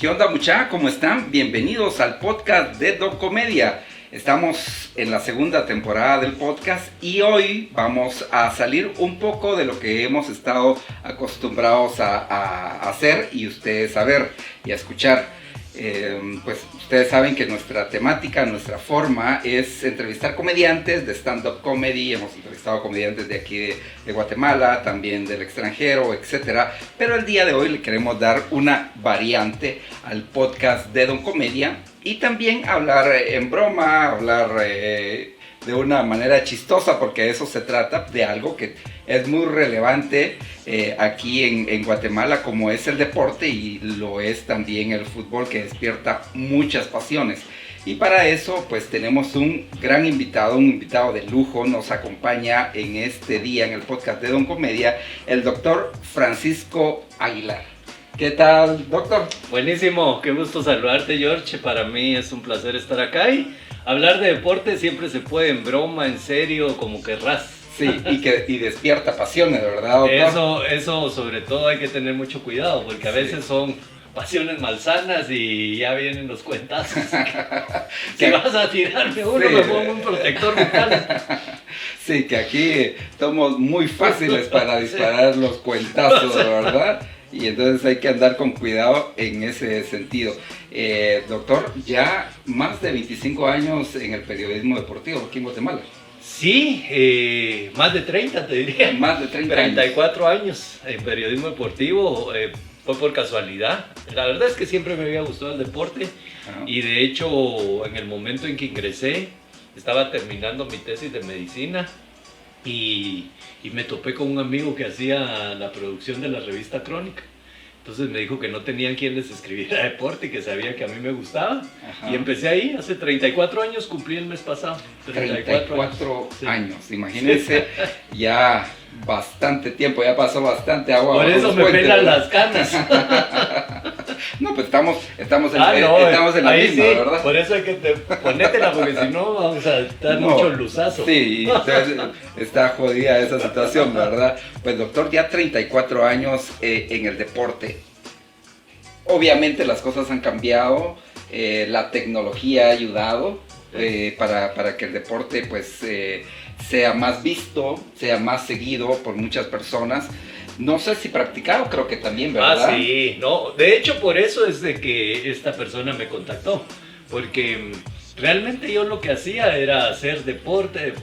¿Qué onda, mucha? ¿Cómo están? Bienvenidos al podcast de Don Comedia. Estamos en la segunda temporada del podcast y hoy vamos a salir un poco de lo que hemos estado acostumbrados a hacer y ustedes a ver y a escuchar. Pues ustedes saben que nuestra temática, nuestra forma es entrevistar comediantes de stand-up comedy. Hemos entrevistado comediantes de aquí de Guatemala, también del extranjero, etcétera. Pero el día de hoy le queremos dar una variante al podcast de Don Comedia y también hablar en broma, hablar de una manera chistosa, porque de eso se trata, de algo que es muy relevante aquí en Guatemala, como es el deporte, y lo es también el fútbol, que despierta muchas pasiones. Y para eso pues tenemos un gran invitado, un invitado de lujo. Nos acompaña en este día en el podcast de Don Comedia el doctor Francisco Aguilar. ¿Qué tal, doctor? Buenísimo, qué gusto saludarte, George. Para mí es un placer estar acá y hablar de deporte siempre se puede en broma, en serio, como querrás. Sí, y despierta pasiones, ¿verdad, doctor? Eso sobre todo hay que tener mucho cuidado, porque a veces son pasiones malsanas y ya vienen los cuentazos. Si vas a tirarme uno, me pongo un protector bucal. Sí, que aquí somos muy fáciles para disparar los cuentazos, ¿verdad? Y entonces hay que andar con cuidado en ese sentido. Doctor, ya más de 25 años en el periodismo deportivo aquí en Guatemala. Sí, más de 30 te diría. Más de 30 34 años en periodismo deportivo. Fue por casualidad. La verdad es que siempre me había gustado el deporte. Ajá. Y de hecho, en el momento en que ingresé, estaba terminando mi tesis de medicina y me topé con un amigo que hacía la producción de la revista Crónica. Entonces me dijo que no tenían quien les escribiera deporte y que sabía que a mí me gustaba. Ajá. Y empecé ahí, hace 34 años, cumplí el mes pasado. 34 sí. años, imagínense, ya bastante tiempo, ya pasó bastante agua. Por eso me pelan las canas. No, pues estamos en la misma, sí, ¿verdad? Por eso hay que ponétela, porque si no vamos a dar mucho luzazo. Sí, entonces está jodida esa situación, ¿verdad? Pues doctor, ya 34 años en el deporte. Obviamente las cosas han cambiado, la tecnología ha ayudado para que el deporte pues sea más visto, sea más seguido por muchas personas. No sé si practicado, creo que también, ¿verdad? Ah, sí, no, de hecho por eso es de que esta persona me contactó, porque realmente yo lo que hacía era hacer deporte,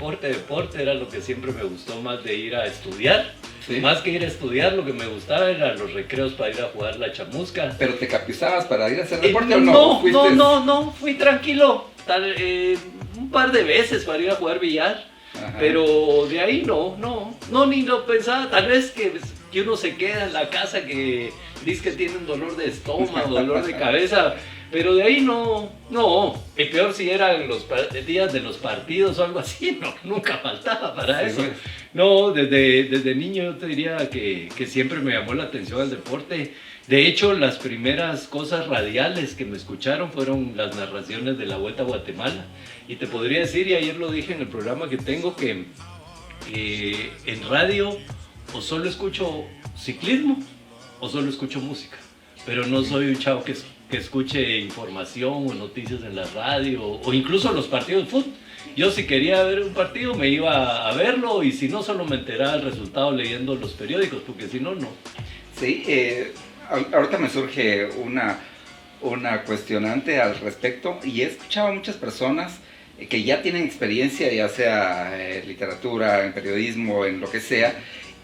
era lo que siempre me gustó más de ir a estudiar. ¿Sí? Más que ir a estudiar, lo que me gustaba eran los recreos para ir a jugar la chamusca. ¿Pero te capizabas para ir a hacer deporte o no? No, fui tranquilo, un par de veces para ir a jugar billar. Ajá. Pero de ahí no, ni lo pensaba. Tal vez que uno se queda en la casa que dice que tiene un dolor de estómago, dolor de cabeza, pero de ahí no. Y peor si eran los días de los partidos o algo así, nunca faltaba para eso. Sí. No, desde niño yo te diría que siempre me llamó la atención el deporte. De hecho, las primeras cosas radiales que me escucharon fueron las narraciones de la Vuelta a Guatemala. Y te podría decir, y ayer lo dije en el programa que tengo, que en radio o solo escucho ciclismo o solo escucho música. Pero no soy un chavo que escuche información o noticias en la radio o incluso los partidos de fútbol. Yo si quería ver un partido me iba a verlo, y si no, solo me enteraba el resultado leyendo los periódicos, porque si no, no. Sí, ahorita me surge una cuestionante al respecto, y he escuchado a muchas personas que ya tienen experiencia, ya sea en literatura, en periodismo, en lo que sea,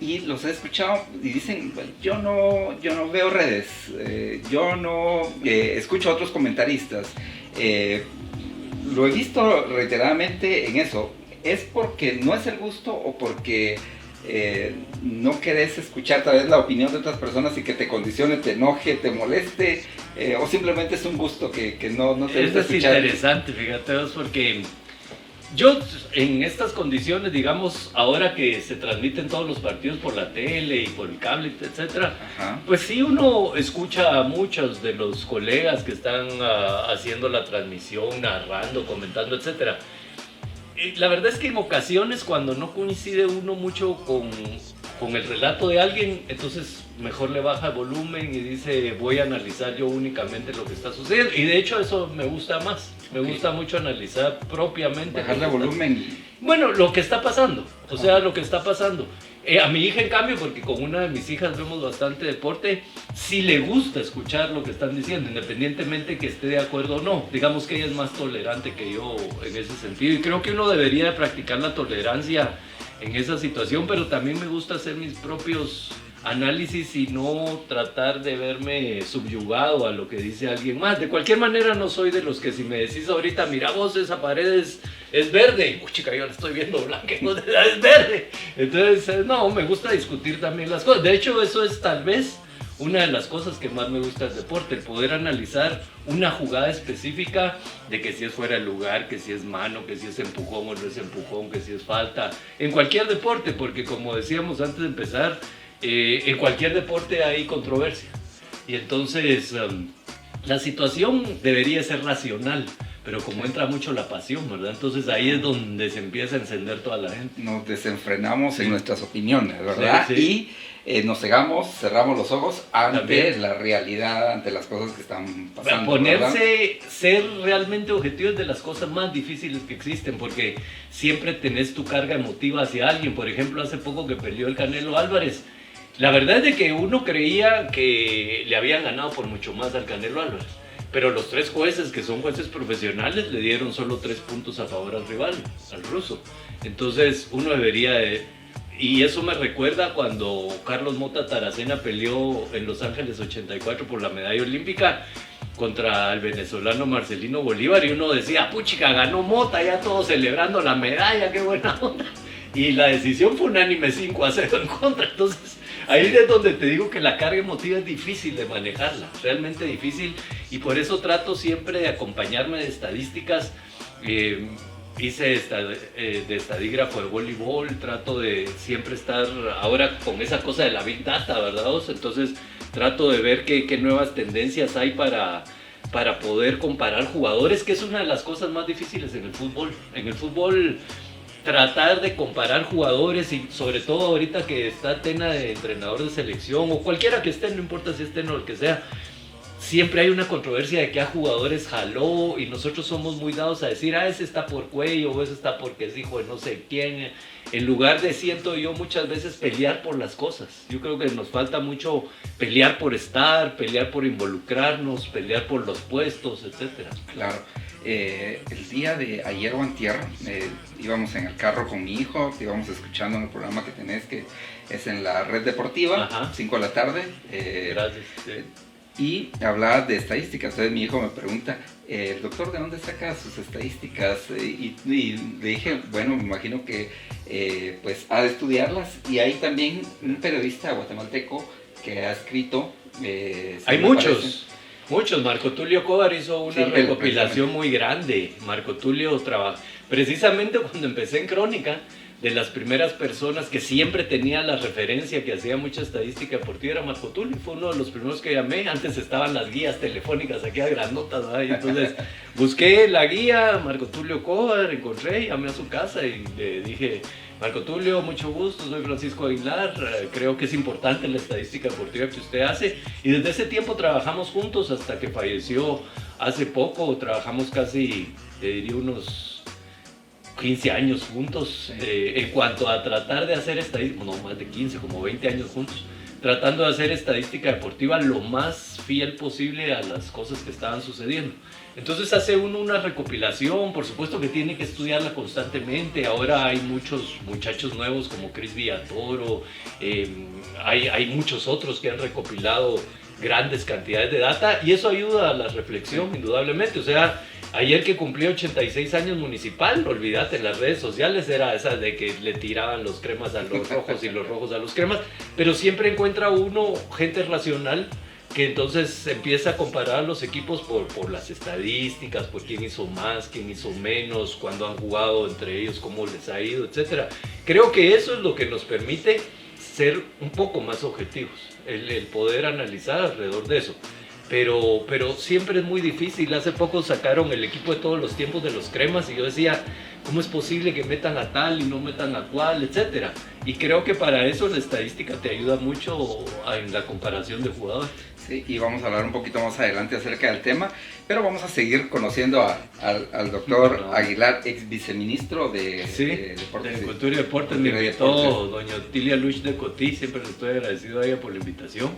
y los he escuchado y dicen, yo no veo redes, yo no escucho a otros comentaristas. Lo he visto reiteradamente en eso. ¿Es porque no es el gusto o porque no querés escuchar tal vez la opinión de otras personas y que te condicione, te enoje, te moleste, o simplemente es un gusto que no te gusta escuchar? Es interesante, fíjate, porque yo en estas condiciones, digamos, ahora que se transmiten todos los partidos por la tele y por el cable, etcétera, pues sí, uno escucha a muchos de los colegas que están haciendo la transmisión, narrando, comentando, etcétera. La verdad es que en ocasiones, cuando no coincide uno mucho con con el relato de alguien, entonces mejor le baja el volumen y dice, voy a analizar yo únicamente lo que está sucediendo. Y de hecho eso me gusta más, me gusta mucho analizar propiamente. Bajarle volumen. Bueno, lo que está pasando, o sea, lo que está pasando. A mi hija, en cambio, porque con una de mis hijas vemos bastante deporte, sí le gusta escuchar lo que están diciendo, independientemente que esté de acuerdo o no. Digamos que ella es más tolerante que yo en ese sentido. Y creo que uno debería practicar la tolerancia en esa situación, pero también me gusta hacer mis propios análisis y no tratar de verme subyugado a lo que dice alguien más. De cualquier manera, no soy de los que si me decís ahorita, mira vos, esa pared es verde. Uy, chica, yo la estoy viendo blanca, es verde. Entonces, no, me gusta discutir también las cosas. De hecho, eso es tal vez una de las cosas que más me gusta del deporte, el poder analizar una jugada específica de que si es fuera de lugar, que si es mano, que si es empujón o no es empujón, que si es falta, en cualquier deporte, porque como decíamos antes de empezar, en cualquier deporte hay controversia. Y entonces la situación debería ser racional, pero como entra mucho la pasión, ¿verdad? Entonces ahí es donde se empieza a encender toda la gente. Nos desenfrenamos en nuestras opiniones, ¿verdad? Sí, sí. Y nos cegamos, cerramos los ojos ante También la realidad, ante las cosas que están pasando. Ponerse, ser realmente objetivos de las cosas más difíciles que existen, porque siempre tenés tu carga emotiva hacia alguien. Por ejemplo, hace poco que peleó el Canelo Álvarez, la verdad es de que uno creía que le habían ganado por mucho más al Canelo Álvarez, pero los 3 jueces, que son jueces profesionales, le dieron solo 3 puntos a favor al rival, al ruso. Entonces uno debería de... Y eso me recuerda cuando Carlos Mota Taracena peleó en Los Ángeles 84 por la medalla olímpica contra el venezolano Marcelino Bolívar, y uno decía, puchica, ganó Mota, ya todos celebrando la medalla, qué buena onda. Y la decisión fue unánime 5-0 en contra. Entonces ahí es donde te digo que la carga emotiva es difícil de manejarla, realmente difícil, y por eso trato siempre de acompañarme de estadísticas. Hice de estadígrafo de voleibol, trato de siempre estar ahora con esa cosa de la Big Data, ¿verdad? Entonces trato de ver qué nuevas tendencias hay para poder comparar jugadores, que es una de las cosas más difíciles en el fútbol. En el fútbol, tratar de comparar jugadores, y sobre todo ahorita que está Tena de entrenador de selección, o cualquiera que esté, no importa si esté o el que sea, siempre hay una controversia de que a jugadores jaló, y nosotros somos muy dados a decir, ese está por cuello, o ese está porque es hijo de no sé quién, en lugar de, siento yo, muchas veces pelear por las cosas. Yo creo que nos falta mucho pelear por estar, pelear por involucrarnos, pelear por los puestos, etc. Claro. El día de ayer o antier íbamos en el carro con mi hijo, íbamos escuchando el programa que tenés, que es en la Red Deportiva, Ajá. 5 de la tarde. Gracias. Sí. Y hablaba de estadísticas. Entonces mi hijo me pregunta, el doctor, ¿de dónde saca sus estadísticas? Y le dije, bueno, me imagino que pues ha de estudiarlas. Y hay también un periodista guatemalteco que ha escrito... hay muchos. Marco Tulio Cobar hizo una recopilación muy grande. Marco Tulio trabaja. Precisamente cuando empecé en Crónica, de las primeras personas que siempre tenía la referencia, que hacía mucha estadística deportiva, era Marco Tulio. Fue uno de los primeros que llamé. Antes estaban las guías telefónicas aquí a granotas, ¿verdad? Y entonces busqué la guía, Marco Tulio Cobar, encontré, llamé a su casa y le dije, Marco Tulio, mucho gusto, soy Francisco Aguilar, creo que es importante la estadística deportiva que usted hace, y desde ese tiempo trabajamos juntos hasta que falleció hace poco. Trabajamos casi, te diría, unos 15 años juntos, en cuanto a tratar de hacer estadística, no más de 15, como 20 años juntos, tratando de hacer estadística deportiva lo más fiel posible a las cosas que estaban sucediendo. Entonces hace uno una recopilación, por supuesto que tiene que estudiarla constantemente. Ahora hay muchos muchachos nuevos como Cris Villatoro, hay muchos otros que han recopilado grandes cantidades de data, y eso ayuda a la reflexión, indudablemente. O sea, ayer que cumplí 86 años municipal, olvídate, las redes sociales era esa de que le tiraban los cremas a los rojos y los rojos a los cremas, pero siempre encuentra uno gente racional que entonces empieza a comparar los equipos por las estadísticas, por quién hizo más, quién hizo menos, cuándo han jugado entre ellos, cómo les ha ido, etc. Creo que eso es lo que nos permite ser un poco más objetivos, el poder analizar alrededor de eso. Pero siempre es muy difícil. Hace poco sacaron el equipo de todos los tiempos de los cremas y yo decía, ¿cómo es posible que metan a tal y no metan a cual, etcétera? Y creo que para eso la estadística te ayuda mucho en la comparación de jugadores. Sí, y vamos a hablar un poquito más adelante acerca del tema, pero vamos a seguir conociendo al doctor Aguilar, ex viceministro de Deportes. De Cultura y Deportes, me invitó doña Otilia Luch de Cotí, siempre le estoy agradecido a ella por la invitación.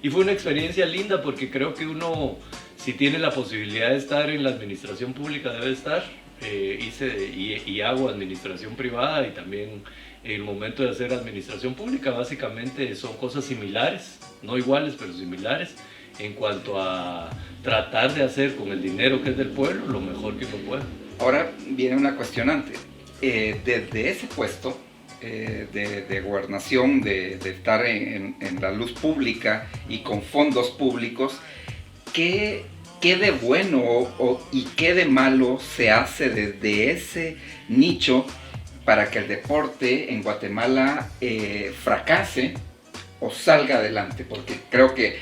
Y fue una experiencia linda porque creo que uno, si tiene la posibilidad de estar en la administración pública, debe estar. Y hago administración privada y también en el momento de hacer administración pública, básicamente son cosas similares, no iguales, pero similares, en cuanto a tratar de hacer con el dinero que es del pueblo lo mejor que uno pueda. Ahora viene una cuestionante. Desde ese puesto de gobernación, de estar en la luz pública y con fondos públicos, ¿qué de bueno y qué de malo se hace desde ese nicho para que el deporte en Guatemala fracase o salga adelante? Porque creo que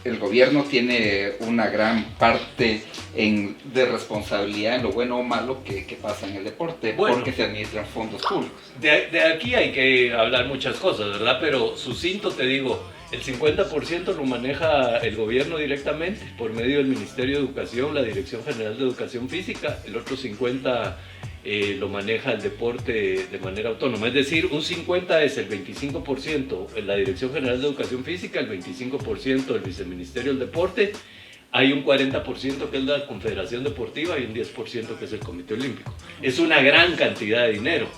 el gobierno tiene una gran parte de responsabilidad en lo bueno o malo que pasa en el deporte, porque se administran fondos públicos. De aquí hay que hablar muchas cosas, ¿verdad? Pero sucinto te digo, el 50% lo maneja el gobierno directamente por medio del Ministerio de Educación, la Dirección General de Educación Física, el otro 50% lo maneja el deporte de manera autónoma, es decir, un 50% es el 25% en la Dirección General de Educación Física, el 25% el Viceministerio del Deporte, hay un 40% que es la Confederación Deportiva y un 10% que es el Comité Olímpico. Es una gran cantidad de dinero,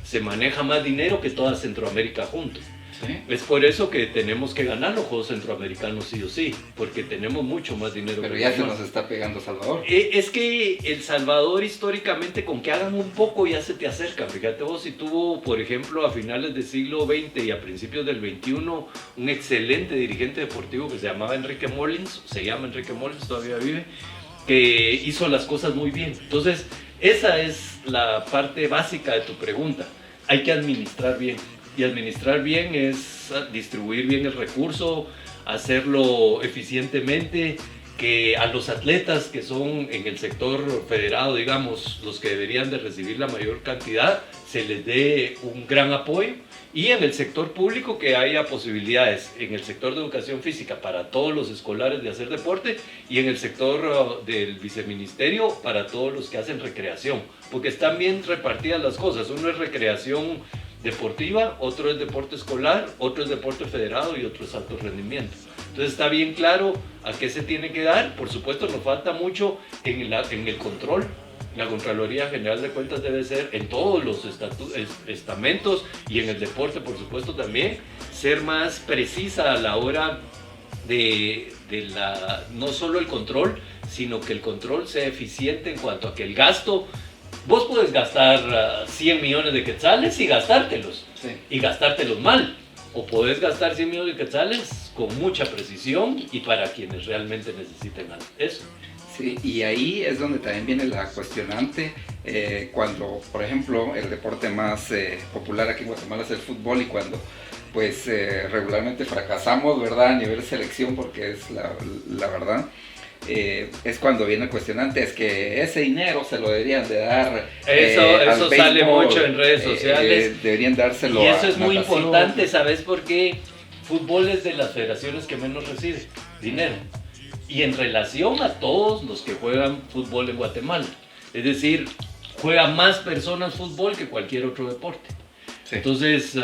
se maneja más dinero que toda Centroamérica junto. ¿Sí? Es por eso que tenemos que ganar los Juegos Centroamericanos sí o sí, porque tenemos mucho más dinero. Pero ya se nos está pegando Salvador. Es que El Salvador históricamente con que hagan un poco ya se te acerca. Fíjate vos, si tuvo, por ejemplo, a finales del siglo XX y a principios del XXI, un excelente dirigente deportivo que se llamaba Enrique Molins, se llama Enrique Molins, todavía vive, que hizo las cosas muy bien. Entonces, esa es la parte básica de tu pregunta. Hay que administrar bien. Y administrar bien es distribuir bien el recurso, hacerlo eficientemente, que a los atletas que son en el sector federado, digamos, los que deberían de recibir la mayor cantidad, se les dé un gran apoyo. Y en el sector público que haya posibilidades, en el sector de educación física para todos los escolares de hacer deporte y en el sector del viceministerio para todos los que hacen recreación, porque están bien repartidas las cosas. Uno es recreación deportiva, otro es deporte escolar, otro es deporte federado y otro es alto rendimiento. Entonces está bien claro a qué se tiene que dar. Por supuesto nos falta mucho en el control. La Contraloría General de Cuentas debe ser en todos los estamentos y en el deporte por supuesto también ser más precisa a la hora de no solo el control, sino que el control sea eficiente en cuanto a que el gasto. Vos podés gastar 100 millones de quetzales y gastártelos, sí, y gastártelos mal. O podés gastar 100 millones de quetzales con mucha precisión y para quienes realmente necesiten eso. Sí, y ahí es donde también viene la cuestionante, cuando, por ejemplo, el deporte más popular aquí en Guatemala es el fútbol y cuando pues regularmente fracasamos, ¿verdad? A nivel selección, porque es la verdad. Es cuando viene el cuestionante, es que ese dinero se lo deberían de dar eso sale béisbol, mucho en redes sociales, deberían dárselo y eso es muy importante, ¿sabes por qué? Fútbol es de las federaciones que menos recibe dinero y en relación a todos los que juegan fútbol en Guatemala, es decir, juega más personas fútbol que cualquier otro deporte, sí. Entonces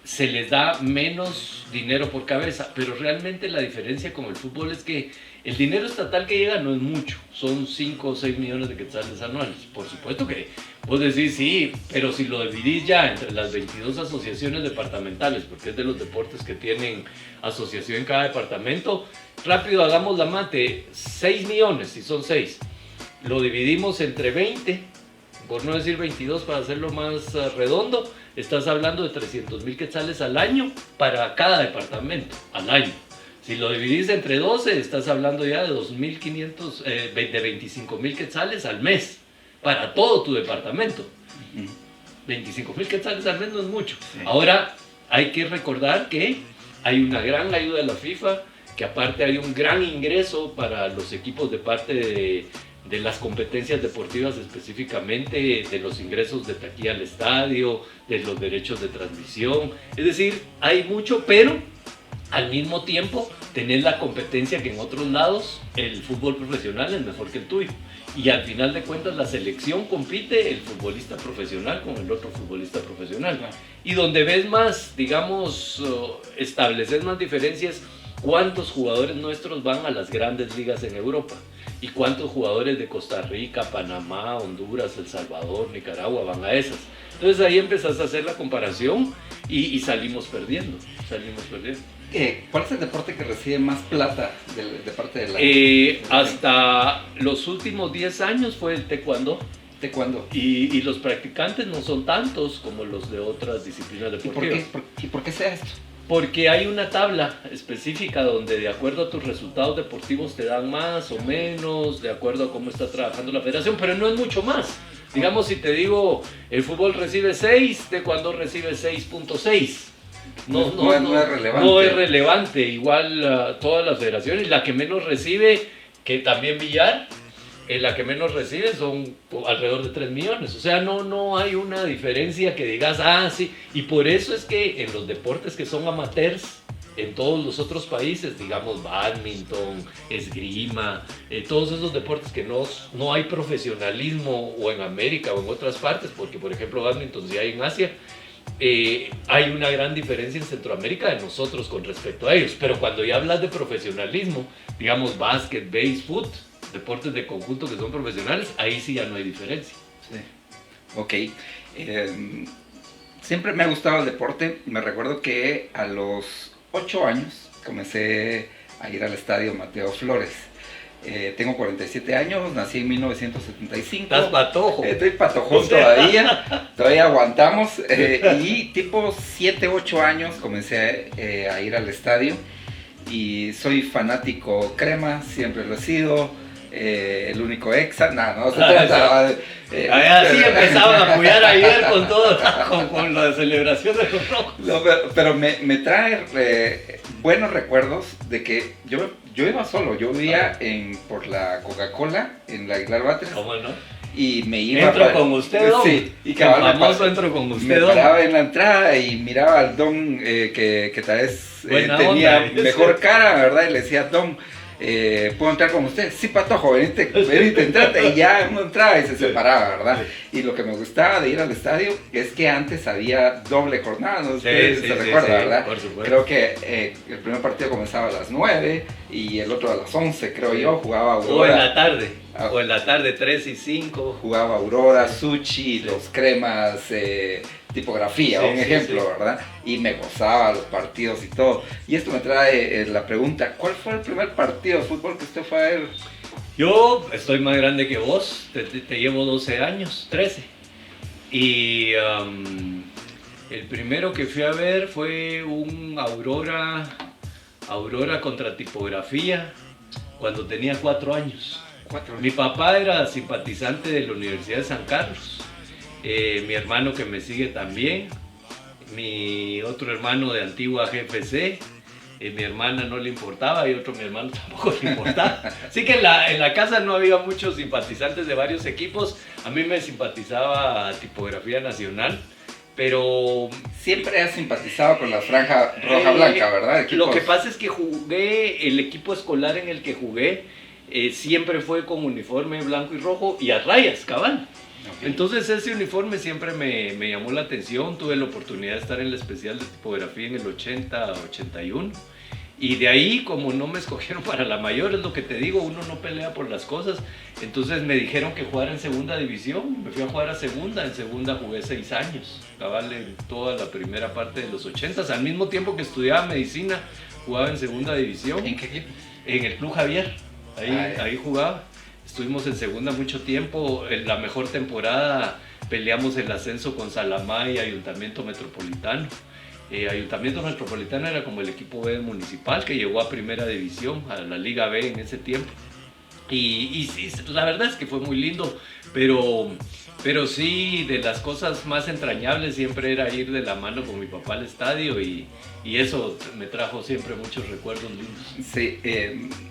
se les da menos dinero por cabeza, pero realmente la diferencia con el fútbol es que el dinero estatal que llega no es mucho, son 5 o 6 millones de quetzales anuales. Por supuesto que vos decís sí, pero si lo dividís ya entre las 22 asociaciones departamentales, porque es de los deportes que tienen asociación en cada departamento, rápido hagamos la mate, 6 millones si son 6, lo dividimos entre 20, por no decir 22 para hacerlo más redondo, estás hablando de 300,000 quetzales al año para cada departamento, al año. Si lo dividís entre 12, estás hablando ya de 2,500, de 25,000 quetzales al mes para todo tu departamento. 25,000 quetzales al mes no es mucho. Sí. Ahora, hay que recordar que hay una gran ayuda de la FIFA, que aparte hay un gran ingreso para los equipos de parte de las competencias deportivas específicamente, de los ingresos de taquilla al estadio, de los derechos de transmisión. Es decir, hay mucho, pero al mismo tiempo tenés la competencia que en otros lados el fútbol profesional es mejor que el tuyo. Y al final de cuentas la selección compite el futbolista profesional con el otro futbolista profesional. Y donde ves más, digamos, establecer más diferencias, cuántos jugadores nuestros van a las grandes ligas en Europa y cuántos jugadores de Costa Rica, Panamá, Honduras, El Salvador, Nicaragua van a esas. Entonces ahí empezás a hacer la comparación y salimos perdiendo. ¿Cuál es el deporte que recibe más plata de parte de la... Hasta los últimos 10 años fue el taekwondo. ¿Taekwondo? Y los practicantes no son tantos como los de otras disciplinas deportivas. ¿Y por qué sea esto? Porque hay una tabla específica donde de acuerdo a tus resultados deportivos te dan más o menos, de acuerdo a cómo está trabajando la federación, pero no es mucho más. Digamos, si te digo, el fútbol recibe 6, taekwondo recibe 6.6. No es relevante. No es relevante, igual todas las federaciones. La que menos recibe, que también billar, la que menos recibe son alrededor de 3 millones. O sea, no hay una diferencia que digas, sí. Y por eso es que en los deportes que son amateurs, en todos los otros países, digamos, bádminton, esgrima, todos esos deportes que no hay profesionalismo, o en América o en otras partes, porque por ejemplo bádminton sí hay en Asia, hay una gran diferencia en Centroamérica de nosotros con respecto a ellos. Pero cuando ya hablas de profesionalismo, digamos básquet, base, foot, deportes de conjunto que son profesionales, ahí sí ya no hay diferencia. Sí. Ok. Siempre me ha gustado el deporte. Me recuerdo que a los 8 años comencé a ir al estadio Mateo Flores. Tengo 47 años, nací en 1975. ¿Estás patojo? Estoy patojón todavía aguantamos. Y tipo 7, 8 años comencé a ir al estadio y soy fanático crema, siempre lo he sido. El único exa, así empezaban a apoyar ayer con todo, con la celebración de los rojos. No, pero me trae buenos recuerdos de que yo iba solo, yo vivía por la Coca-Cola en la Aguilar Batres. ¿Cómo no? Y me iba con usted, don. Sí, y famoso entro con usted, me paraba en la entrada y miraba al don que tal vez tenía onda, mejor cara, ¿verdad? Y le decía, don, ¿puedo entrar con usted? Sí, patojo, venite, entrate. Y ya uno entraba y se separaba, ¿verdad? Y lo que me gustaba de ir al estadio es que antes había doble jornada, no sé si se recuerda, ¿verdad? Por supuesto. Creo que el primer partido comenzaba a las 9 y el otro a las 11, creo yo, jugaba Aurora. O en la tarde 3 y 5. Jugaba Aurora, Sushi, los cremas, tipografía, un ejemplo, ¿verdad? Y me gozaba los partidos y todo. Y esto me trae la pregunta, ¿cuál fue el primer partido de fútbol que usted fue a ver? Yo estoy más grande que vos, te llevo 12 años, 13. Y el primero que fui a ver fue un Aurora contra tipografía, cuando tenía 4 años. Mi papá era simpatizante de la Universidad de San Carlos. Mi hermano que me sigue también, mi otro hermano de antigua GFC, mi hermana no le importaba y mi hermano tampoco le importaba. Así que en la casa no había muchos simpatizantes de varios equipos. A mí me simpatizaba Tipografía Nacional, pero... Siempre has simpatizado con la franja roja-blanca, ¿verdad? Lo que pasa es que el equipo escolar en el que jugué siempre fue con uniforme blanco y rojo y a rayas, cabal. Okay. Entonces ese uniforme siempre me llamó la atención. Tuve la oportunidad de estar en la especial de tipografía en el 80-81 y de ahí, como no me escogieron para la mayor, es lo que te digo, uno no pelea por las cosas. Entonces me dijeron que jugara en segunda división, me fui a jugar a segunda. En segunda jugué 6 años, cabal, en toda la primera parte de los 80s. Al mismo tiempo que estudiaba medicina, jugaba en segunda división. ¿En qué equipo? En el Club Javier, ahí jugaba. Estuvimos en segunda mucho tiempo. En la mejor temporada peleamos el ascenso con Salamá y Ayuntamiento Metropolitano. Ayuntamiento Metropolitano era como el equipo B municipal que llegó a primera división, a la Liga B en ese tiempo. Y sí, la verdad es que fue muy lindo, pero sí, de las cosas más entrañables siempre era ir de la mano con mi papá al estadio y eso me trajo siempre muchos recuerdos lindos. Sí,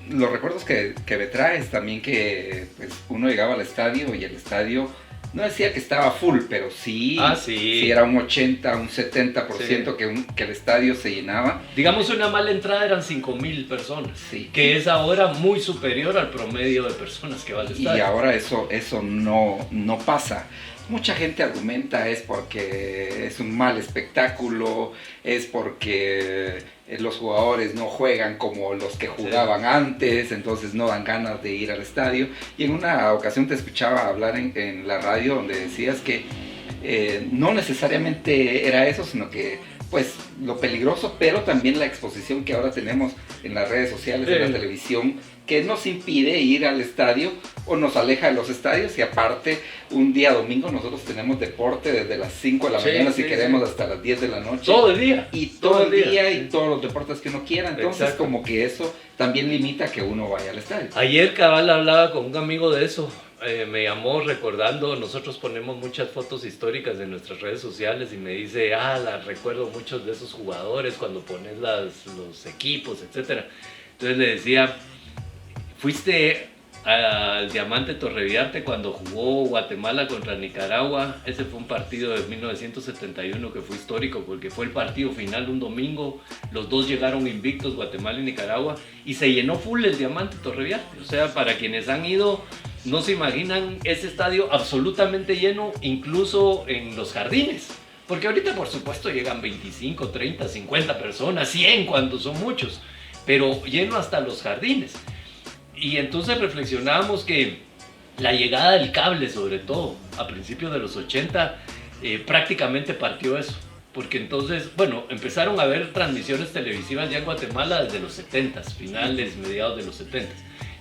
los recuerdos que me traes también que pues, uno llegaba al estadio y el estadio no decía que estaba full, pero sí, sí era un 80, un 70% sí. que el estadio se llenaba. Digamos, una mala entrada eran 5,000 personas, sí. Que es ahora muy superior al promedio de personas que va al estadio. Y ahora eso no pasa. Mucha gente argumenta es porque es un mal espectáculo, es porque los jugadores no juegan como los que jugaban antes, entonces no dan ganas de ir al estadio. Y en una ocasión te escuchaba hablar en la radio donde decías que no necesariamente era eso, sino que pues lo peligroso, pero también la exposición que ahora tenemos en las redes sociales, en la televisión, que nos impide ir al estadio o nos aleja de los estadios. Y aparte, un día domingo nosotros tenemos deporte desde las 5 de la mañana, si queremos, hasta las 10 de la noche. Todo el día. Y todo el día y todos los deportes que uno quiera. Entonces, como que eso también limita que uno vaya al estadio. Ayer cabal hablaba con un amigo de eso. Me llamó recordando, nosotros ponemos muchas fotos históricas en nuestras redes sociales y me dice, recuerdo muchos de esos jugadores cuando pones los equipos, etc. Entonces le decía, fuiste al Diamante Torreviarte cuando jugó Guatemala contra Nicaragua. Ese fue un partido de 1971 que fue histórico porque fue el partido final un domingo. Los dos llegaron invictos, Guatemala y Nicaragua, y se llenó full el Diamante Torreviarte. O sea, para quienes han ido, no se imaginan ese estadio absolutamente lleno, incluso en los jardines. Porque ahorita, por supuesto, llegan 25, 30, 50 personas, 100 cuando son muchos, pero lleno hasta los jardines. Y entonces reflexionábamos que la llegada del cable, sobre todo a principios de los 80, prácticamente partió eso. Porque entonces, bueno, empezaron a haber transmisiones televisivas ya en Guatemala desde los 70s, finales, mediados de los 70s.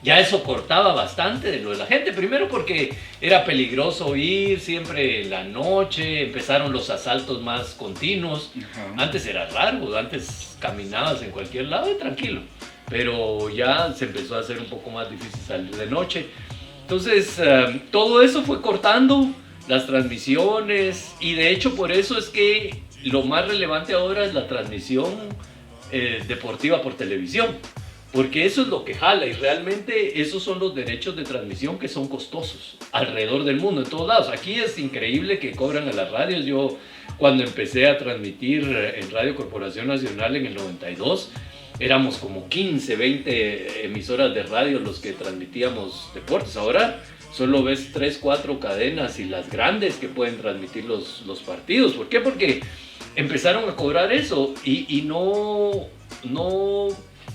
Ya eso cortaba bastante de lo de la gente, primero porque era peligroso ir siempre en la noche, empezaron los asaltos más continuos. Antes era raro, antes caminabas en cualquier lado y tranquilo, pero ya se empezó a hacer un poco más difícil salir de noche. Entonces, todo eso fue cortando las transmisiones, y de hecho por eso es que lo más relevante ahora es la transmisión deportiva por televisión. Porque eso es lo que jala, y realmente esos son los derechos de transmisión que son costosos alrededor del mundo, en todos lados. Aquí es increíble que cobran a las radios. Yo cuando empecé a transmitir en Radio Corporación Nacional en el 92, éramos como 15, 20 emisoras de radio los que transmitíamos deportes. Ahora solo ves 3, 4 cadenas y las grandes que pueden transmitir los partidos. ¿Por qué? Porque empezaron a cobrar eso y no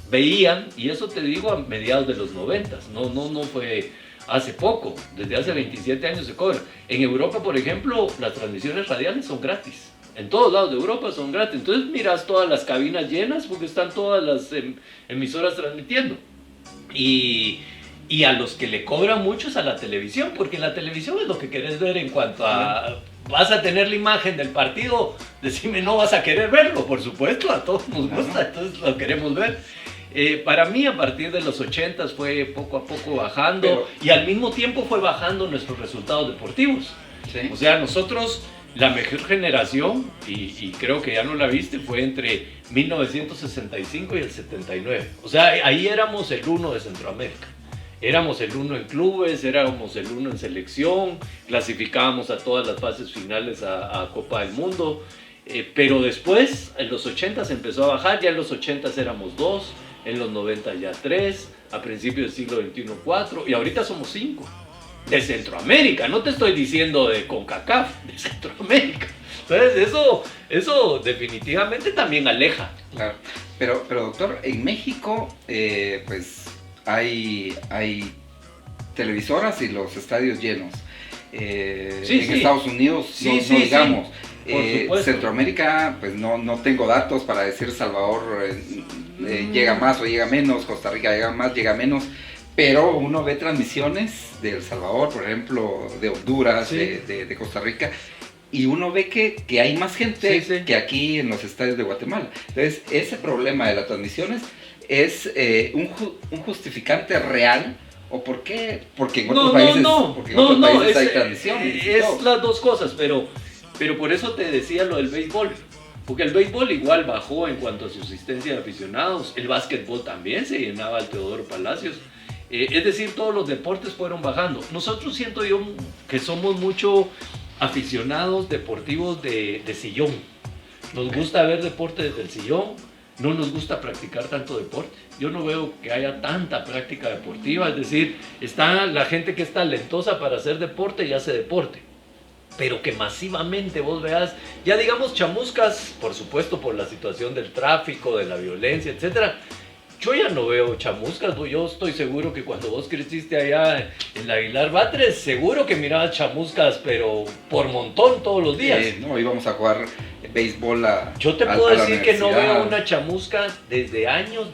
veían, y eso te digo a mediados de los 90, no fue hace poco, desde hace 27 años se cobra. En Europa, por ejemplo, las transmisiones radiales son gratis, en todos lados de Europa son gratis. Entonces miras todas las cabinas llenas porque están todas las emisoras transmitiendo. Y a los que le cobran mucho es a la televisión, porque la televisión es lo que querés ver en cuanto a... Vas a tener la imagen del partido, decime, no vas a querer verlo, por supuesto, a todos nos gusta, entonces lo queremos ver. Para mí, a partir de los 80s fue poco a poco bajando, y al mismo tiempo fue bajando nuestros resultados deportivos. ¿Sí? O sea, nosotros, la mejor generación, y creo que ya no la viste, fue entre 1965 y el 79. O sea, ahí éramos el 1 de Centroamérica. Éramos el 1 en clubes, éramos el 1 en selección, clasificábamos a todas las fases finales a Copa del Mundo. Pero después, en los 80s empezó a bajar, ya en los 80s éramos 2, en los 90 ya 3, a principios del siglo XXI 4, y ahorita somos 5. De Centroamérica, no te estoy diciendo de CONCACAF, de Centroamérica. Entonces eso definitivamente también aleja. Claro, pero doctor, en México pues hay televisoras y los estadios llenos. En Estados Unidos no digamos. Centroamérica, pues no tengo datos para decir Salvador llega más o llega menos, Costa Rica llega más, llega menos, pero uno ve transmisiones de El Salvador, por ejemplo, de Honduras, de Costa Rica, y uno ve que hay más gente que aquí en los estadios de Guatemala. Entonces, ese problema de las transmisiones es un justificante real ¿O por qué? Porque en otros países hay tradición. Es las dos cosas, pero por eso te decía lo del béisbol. Porque el béisbol igual bajó en cuanto a su asistencia de aficionados. El básquetbol también se llenaba al Teodoro Palacios. Es decir, todos los deportes fueron bajando. Nosotros siento yo que somos mucho aficionados deportivos de sillón. Nos gusta ver deporte desde el sillón. No nos gusta practicar tanto deporte. Yo no veo que haya tanta práctica deportiva. Es decir, está la gente que es talentosa para hacer deporte y hace deporte. Pero que masivamente vos veas, ya digamos chamuscas, por supuesto por la situación del tráfico, de la violencia, etcétera. Yo ya no veo chamuscas, yo estoy seguro que cuando vos creciste allá en la Aguilar Batres, seguro que mirabas chamuscas, pero por montón todos los días. No, íbamos a jugar béisbol Yo te puedo decir que no veo una chamusca desde años.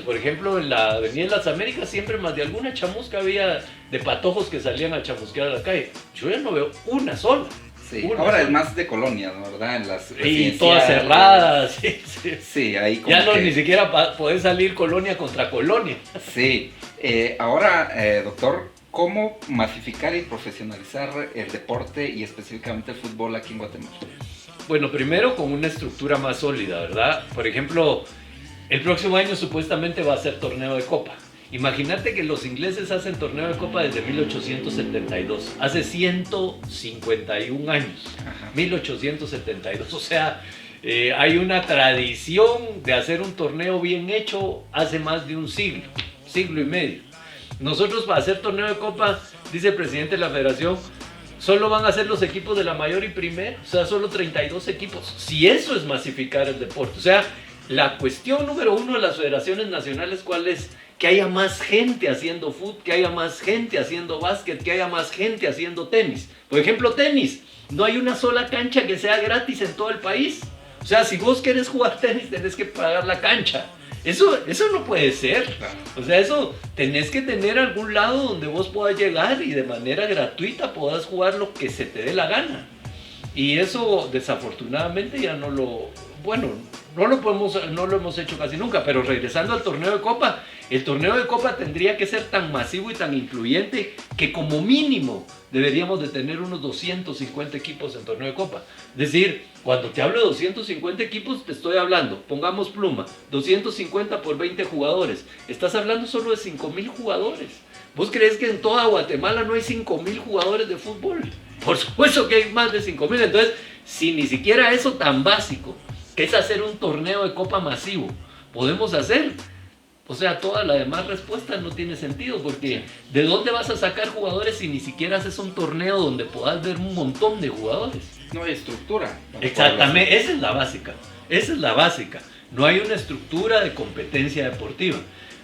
Por ejemplo, en la Avenida de las Américas siempre más de alguna chamusca había de patojos que salían a chamusquear a la calle. Yo ya no veo una sola. Sí, ahora es más de colonias, ¿verdad? En las y todas cerradas. Sí, ahí como ya no, ni siquiera podés salir colonia contra colonia. Sí, ahora, doctor, ¿cómo masificar y profesionalizar el deporte y específicamente el fútbol aquí en Guatemala? Bueno, primero con una estructura más sólida, ¿verdad? Por ejemplo, el próximo año supuestamente va a ser torneo de copa. Imagínate que los ingleses hacen torneo de copa desde 1872, hace 151 años, Ajá. 1872, o sea, hay una tradición de hacer un torneo bien hecho hace más de un siglo y medio. Nosotros para hacer torneo de copa, dice el presidente de la federación, solo van a ser los equipos de la mayor y primera, o sea, solo 32 equipos. Si eso es masificar el deporte, o sea, la cuestión número uno de las federaciones nacionales, ¿cuál es? Que haya más gente haciendo fútbol, que haya más gente haciendo básquet, que haya más gente haciendo tenis. Por ejemplo, tenis. No hay una sola cancha que sea gratis en todo el país. O sea, si vos querés jugar tenis, tenés que pagar la cancha. Eso no puede ser. O sea, eso tenés que tener algún lado donde vos puedas llegar y de manera gratuita puedas jugar lo que se te dé la gana. Y eso, desafortunadamente, ya no lo hemos hecho casi nunca. Pero regresando al torneo de copa, el torneo de copa tendría que ser tan masivo y tan incluyente que como mínimo deberíamos de tener unos 250 equipos en torneo de copa. Es decir, cuando te hablo de 250 equipos, te estoy hablando, pongamos pluma, 250 por 20 jugadores. Estás hablando solo de 5,000 jugadores. ¿Vos crees que en toda Guatemala no hay 5,000 jugadores de fútbol? Por supuesto que hay más de 5,000. Entonces, si ni siquiera eso tan básico, que es hacer un torneo de copa masivo, podemos hacer, o sea, toda la demás respuesta no tiene sentido, porque ¿de dónde vas a sacar jugadores si ni siquiera haces un torneo donde puedas ver un montón de jugadores? No hay estructura. Exactamente, esa es la básica. No hay una estructura de competencia deportiva.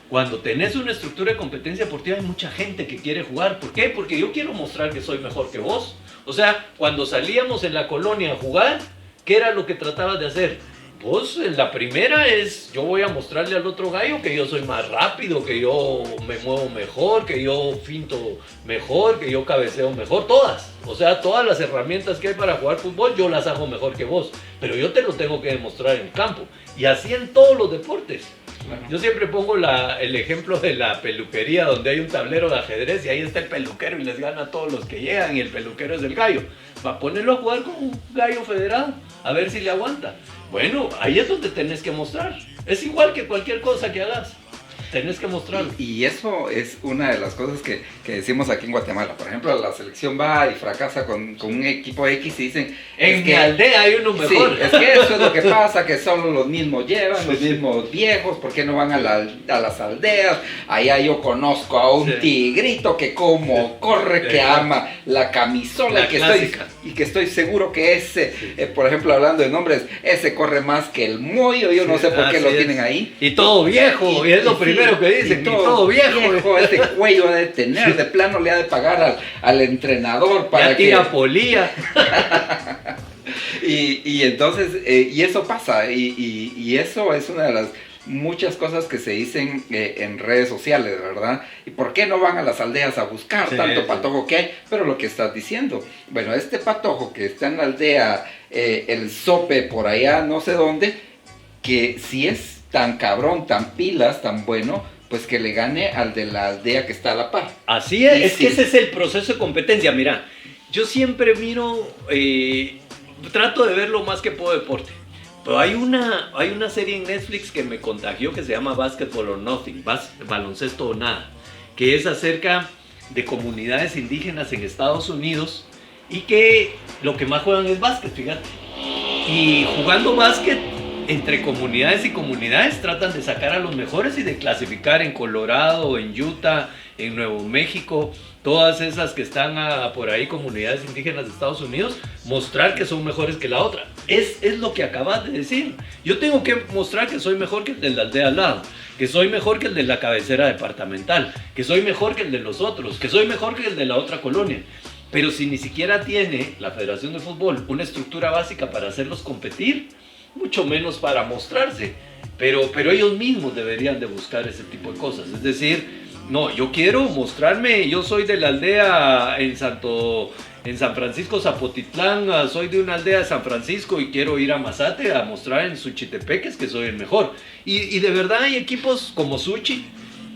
Cuando tenés una estructura de competencia deportiva hay mucha gente que quiere jugar. ¿Por qué? Porque yo quiero mostrar que soy mejor que vos. O sea, cuando salíamos en la colonia a jugar, ¿qué era lo que tratabas de hacer? Vos, la primera es, yo voy a mostrarle al otro gallo que yo soy más rápido, que yo me muevo mejor, que yo finto mejor, que yo cabeceo mejor, todas. O sea, todas las herramientas que hay para jugar fútbol, yo las hago mejor que vos. Pero yo te lo tengo que demostrar en el campo. Y así en todos los deportes. Yo siempre pongo el ejemplo de la peluquería, donde hay un tablero de ajedrez y ahí está el peluquero y les gana a todos los que llegan y el peluquero es el gallo. Va a ponerlo a jugar con un gallo federado, a ver si le aguanta. Bueno, ahí es donde tenés que mostrar. Es igual que cualquier cosa que hagas. Tenés que mostrarlo. Y eso es una de las cosas que decimos aquí en Guatemala. Por ejemplo, la selección va y fracasa con un equipo X y dicen... En mi aldea hay uno mejor. Sí, es que eso es lo que pasa, que solo los mismos llevan, los mismos viejos, ¿por qué no van a las aldeas? Allá yo conozco a un tigrito que como corre, que ama la camisola y que estoy seguro que ese, por ejemplo, hablando de nombres, ese corre más que el Moyo, yo no sé por qué lo tienen ahí. Y todo viejo, y es lo primero que dicen, y todo viejo. Este cuello ha de tener, de plano le ha de pagar al entrenador para ya tira polía. y entonces, y eso pasa, y eso es una de las muchas cosas que se dicen en redes sociales, ¿verdad? ¿Y por qué no van a las aldeas a buscar tanto patojo que hay? Pero lo que estás diciendo, bueno, este patojo que está en la aldea, el Sope por allá, no sé dónde, que si es tan cabrón, tan pilas, tan bueno, pues que le gane al de la aldea que está a la par. Así es que ese es el proceso de competencia. Mira, yo siempre miro, trato de ver lo más que puedo deporte. Pero hay una serie en Netflix que me contagió que se llama Basketball or Nothing, baloncesto o nada, que es acerca de comunidades indígenas en Estados Unidos y que lo que más juegan es básquet, fíjate. Y jugando básquet entre comunidades y comunidades tratan de sacar a los mejores y de clasificar en Colorado, en Utah, en Nuevo México, todas esas que están por ahí, comunidades indígenas de Estados Unidos, mostrar que son mejores que la otra. Es lo que acabas de decir. Yo tengo que mostrar que soy mejor que el de la aldea al lado, que soy mejor que el de la cabecera departamental, que soy mejor que el de los otros, que soy mejor que el de la otra colonia. Pero si ni siquiera tiene la Federación de Fútbol una estructura básica para hacerlos competir, mucho menos para mostrarse. Pero ellos mismos deberían de buscar ese tipo de cosas. Es decir, no, yo quiero mostrarme, yo soy de la aldea en San Francisco Zapotitlán, soy de una aldea de San Francisco y quiero ir a Mazate a mostrar en Suchitepeques que soy el mejor. Y de verdad hay equipos como Suchi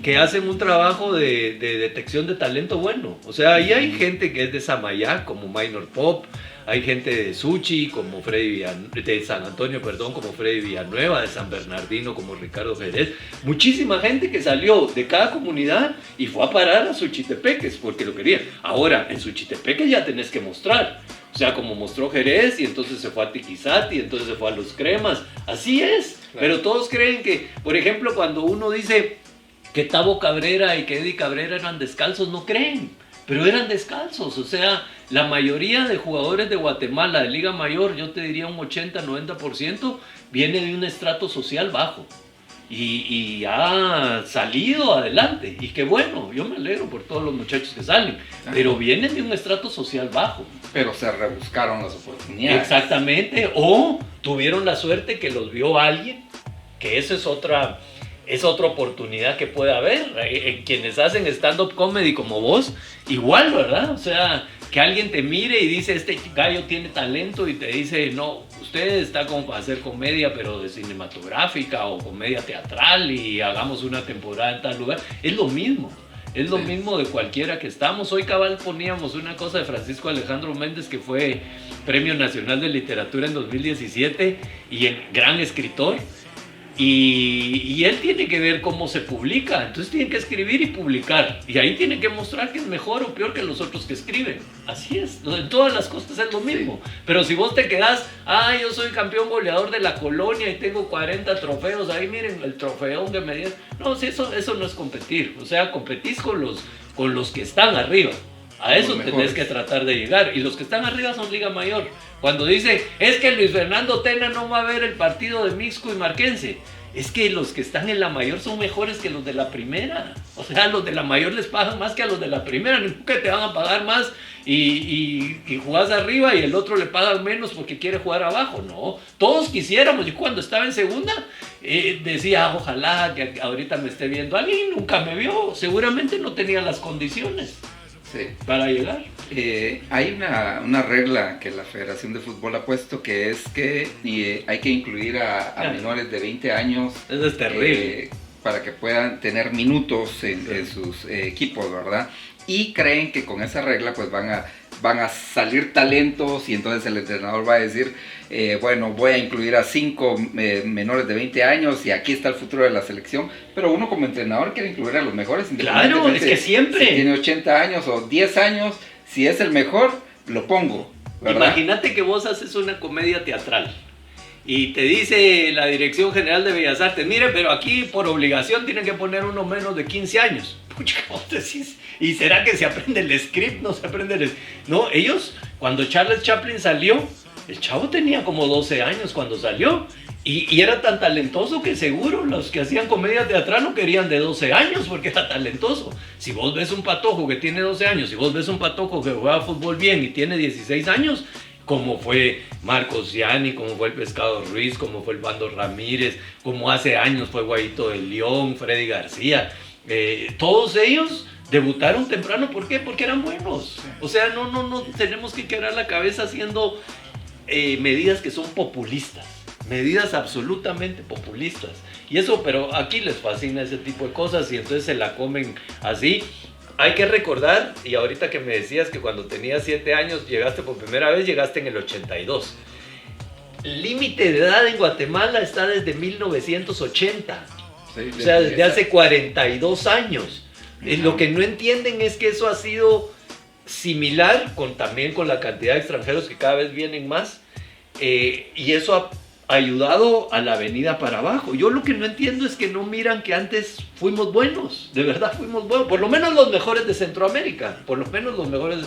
que hacen un trabajo de detección de talento bueno. O sea, ahí hay gente que es de Samayá, como Minor Pop, hay gente de Suchi, como de San Antonio, como Freddy Villanueva, de San Bernardino, como Ricardo Jerez. Muchísima gente que salió de cada comunidad y fue a parar a Suchitepeques porque lo querían. Ahora, en Suchitepeques ya tenés que mostrar. O sea, como mostró Jerez y entonces se fue a Tiquizati, entonces se fue a Los Cremas. Así es. Claro. Pero todos creen que, por ejemplo, cuando uno dice que Tavo Cabrera y que Eddie Cabrera eran descalzos, no creen. Pero eran descalzos, o sea, la mayoría de jugadores de Guatemala de Liga Mayor, yo te diría un 80-90%, viene de un estrato social bajo y ha salido adelante. Y qué bueno, yo me alegro por todos los muchachos que salen, pero vienen de un estrato social bajo. Pero se rebuscaron las oportunidades. Exactamente, o tuvieron la suerte que los vio alguien, que eso es otra oportunidad que puede haber. En quienes hacen stand-up comedy como vos, igual, ¿verdad? O sea, que alguien te mire y dice, este gallo tiene talento y te dice, no, usted está como para hacer comedia, pero de cinematográfica o comedia teatral y hagamos una temporada en tal lugar. Es lo mismo. Es lo mismo de cualquiera que estamos. Hoy cabal poníamos una cosa de Francisco Alejandro Méndez, que fue Premio Nacional de Literatura en 2017 y el gran escritor. Y él tiene que ver cómo se publica, entonces tiene que escribir y publicar, y ahí tiene que mostrar que es mejor o peor que los otros que escriben. Así es, en todas las cosas es lo mismo. Pero si vos te quedás, yo soy campeón goleador de la colonia y tengo 40 trofeos, ahí miren el trofeón que me dieron. No, si eso no es competir, o sea, competís con los que están arriba. A eso tenés que tratar de llegar. Y los que están arriba son Liga Mayor. Cuando dice, es que Luis Fernando Tena no va a ver el partido de Mixco y Marquense. Es que los que están en la mayor son mejores que los de la primera. O sea, los de la mayor les pagan más que a los de la primera. Nunca te van a pagar más y jugás arriba y el otro le pagan menos porque quiere jugar abajo. No, todos quisiéramos. Yo cuando estaba en segunda decía, ojalá que ahorita me esté viendo alguien, y nunca me vio. Seguramente no tenía las condiciones. Sí. Para llegar. Hay una regla que la Federación de Fútbol ha puesto, que es que hay que incluir a menores de 20 años. Eso es terrible. Para que puedan tener minutos en sus equipos, ¿verdad? Y creen que con esa regla pues van a salir talentos y entonces el entrenador va a decir, bueno, voy a incluir a 5 menores de 20 años y aquí está el futuro de la selección. Pero uno como entrenador quiere incluir a los mejores. Claro, es que siempre. Si tiene 80 años o 10 años, si es el mejor, lo pongo, ¿verdad? Imagínate que vos haces una comedia teatral y te dice la Dirección General de Bellas Artes, mire, pero aquí por obligación tienen que poner uno menos de 15 años. Pucha, vos decís, ¿y será que se aprende el script? No se aprende el... No, ellos, cuando Charles Chaplin salió, el chavo tenía como 12 años cuando salió. Y era tan talentoso que seguro los que hacían comedia teatral no querían de 12 años porque era talentoso. Si vos ves un patojo que tiene 12 años, si vos ves un patojo que juega fútbol bien y tiene 16 años, como fue Marcos Gianni, como fue el Pescado Ruiz, como fue el Bando Ramírez, como hace años fue Guayito de León, Freddy García, todos ellos debutaron temprano. ¿Por qué? Porque eran buenos. O sea, no tenemos que quebrar la cabeza haciendo medidas que son populistas. medidas absolutamente populistas. Y eso, pero aquí les fascina ese tipo de cosas y entonces se la comen así. Hay que recordar, y ahorita que me decías que cuando tenías 7 años llegaste por primera vez, llegaste en el 82. El límite de edad en Guatemala está desde 1980. Sí, o sea, desde hace 42 años. Lo que no entienden es que eso ha sido similar también con la cantidad de extranjeros que cada vez vienen más. Y eso ha ayudado a la avenida para abajo. Yo lo que no entiendo es que no miran que antes fuimos buenos, de verdad fuimos buenos, por lo menos los mejores de Centroamérica, por lo menos los mejores,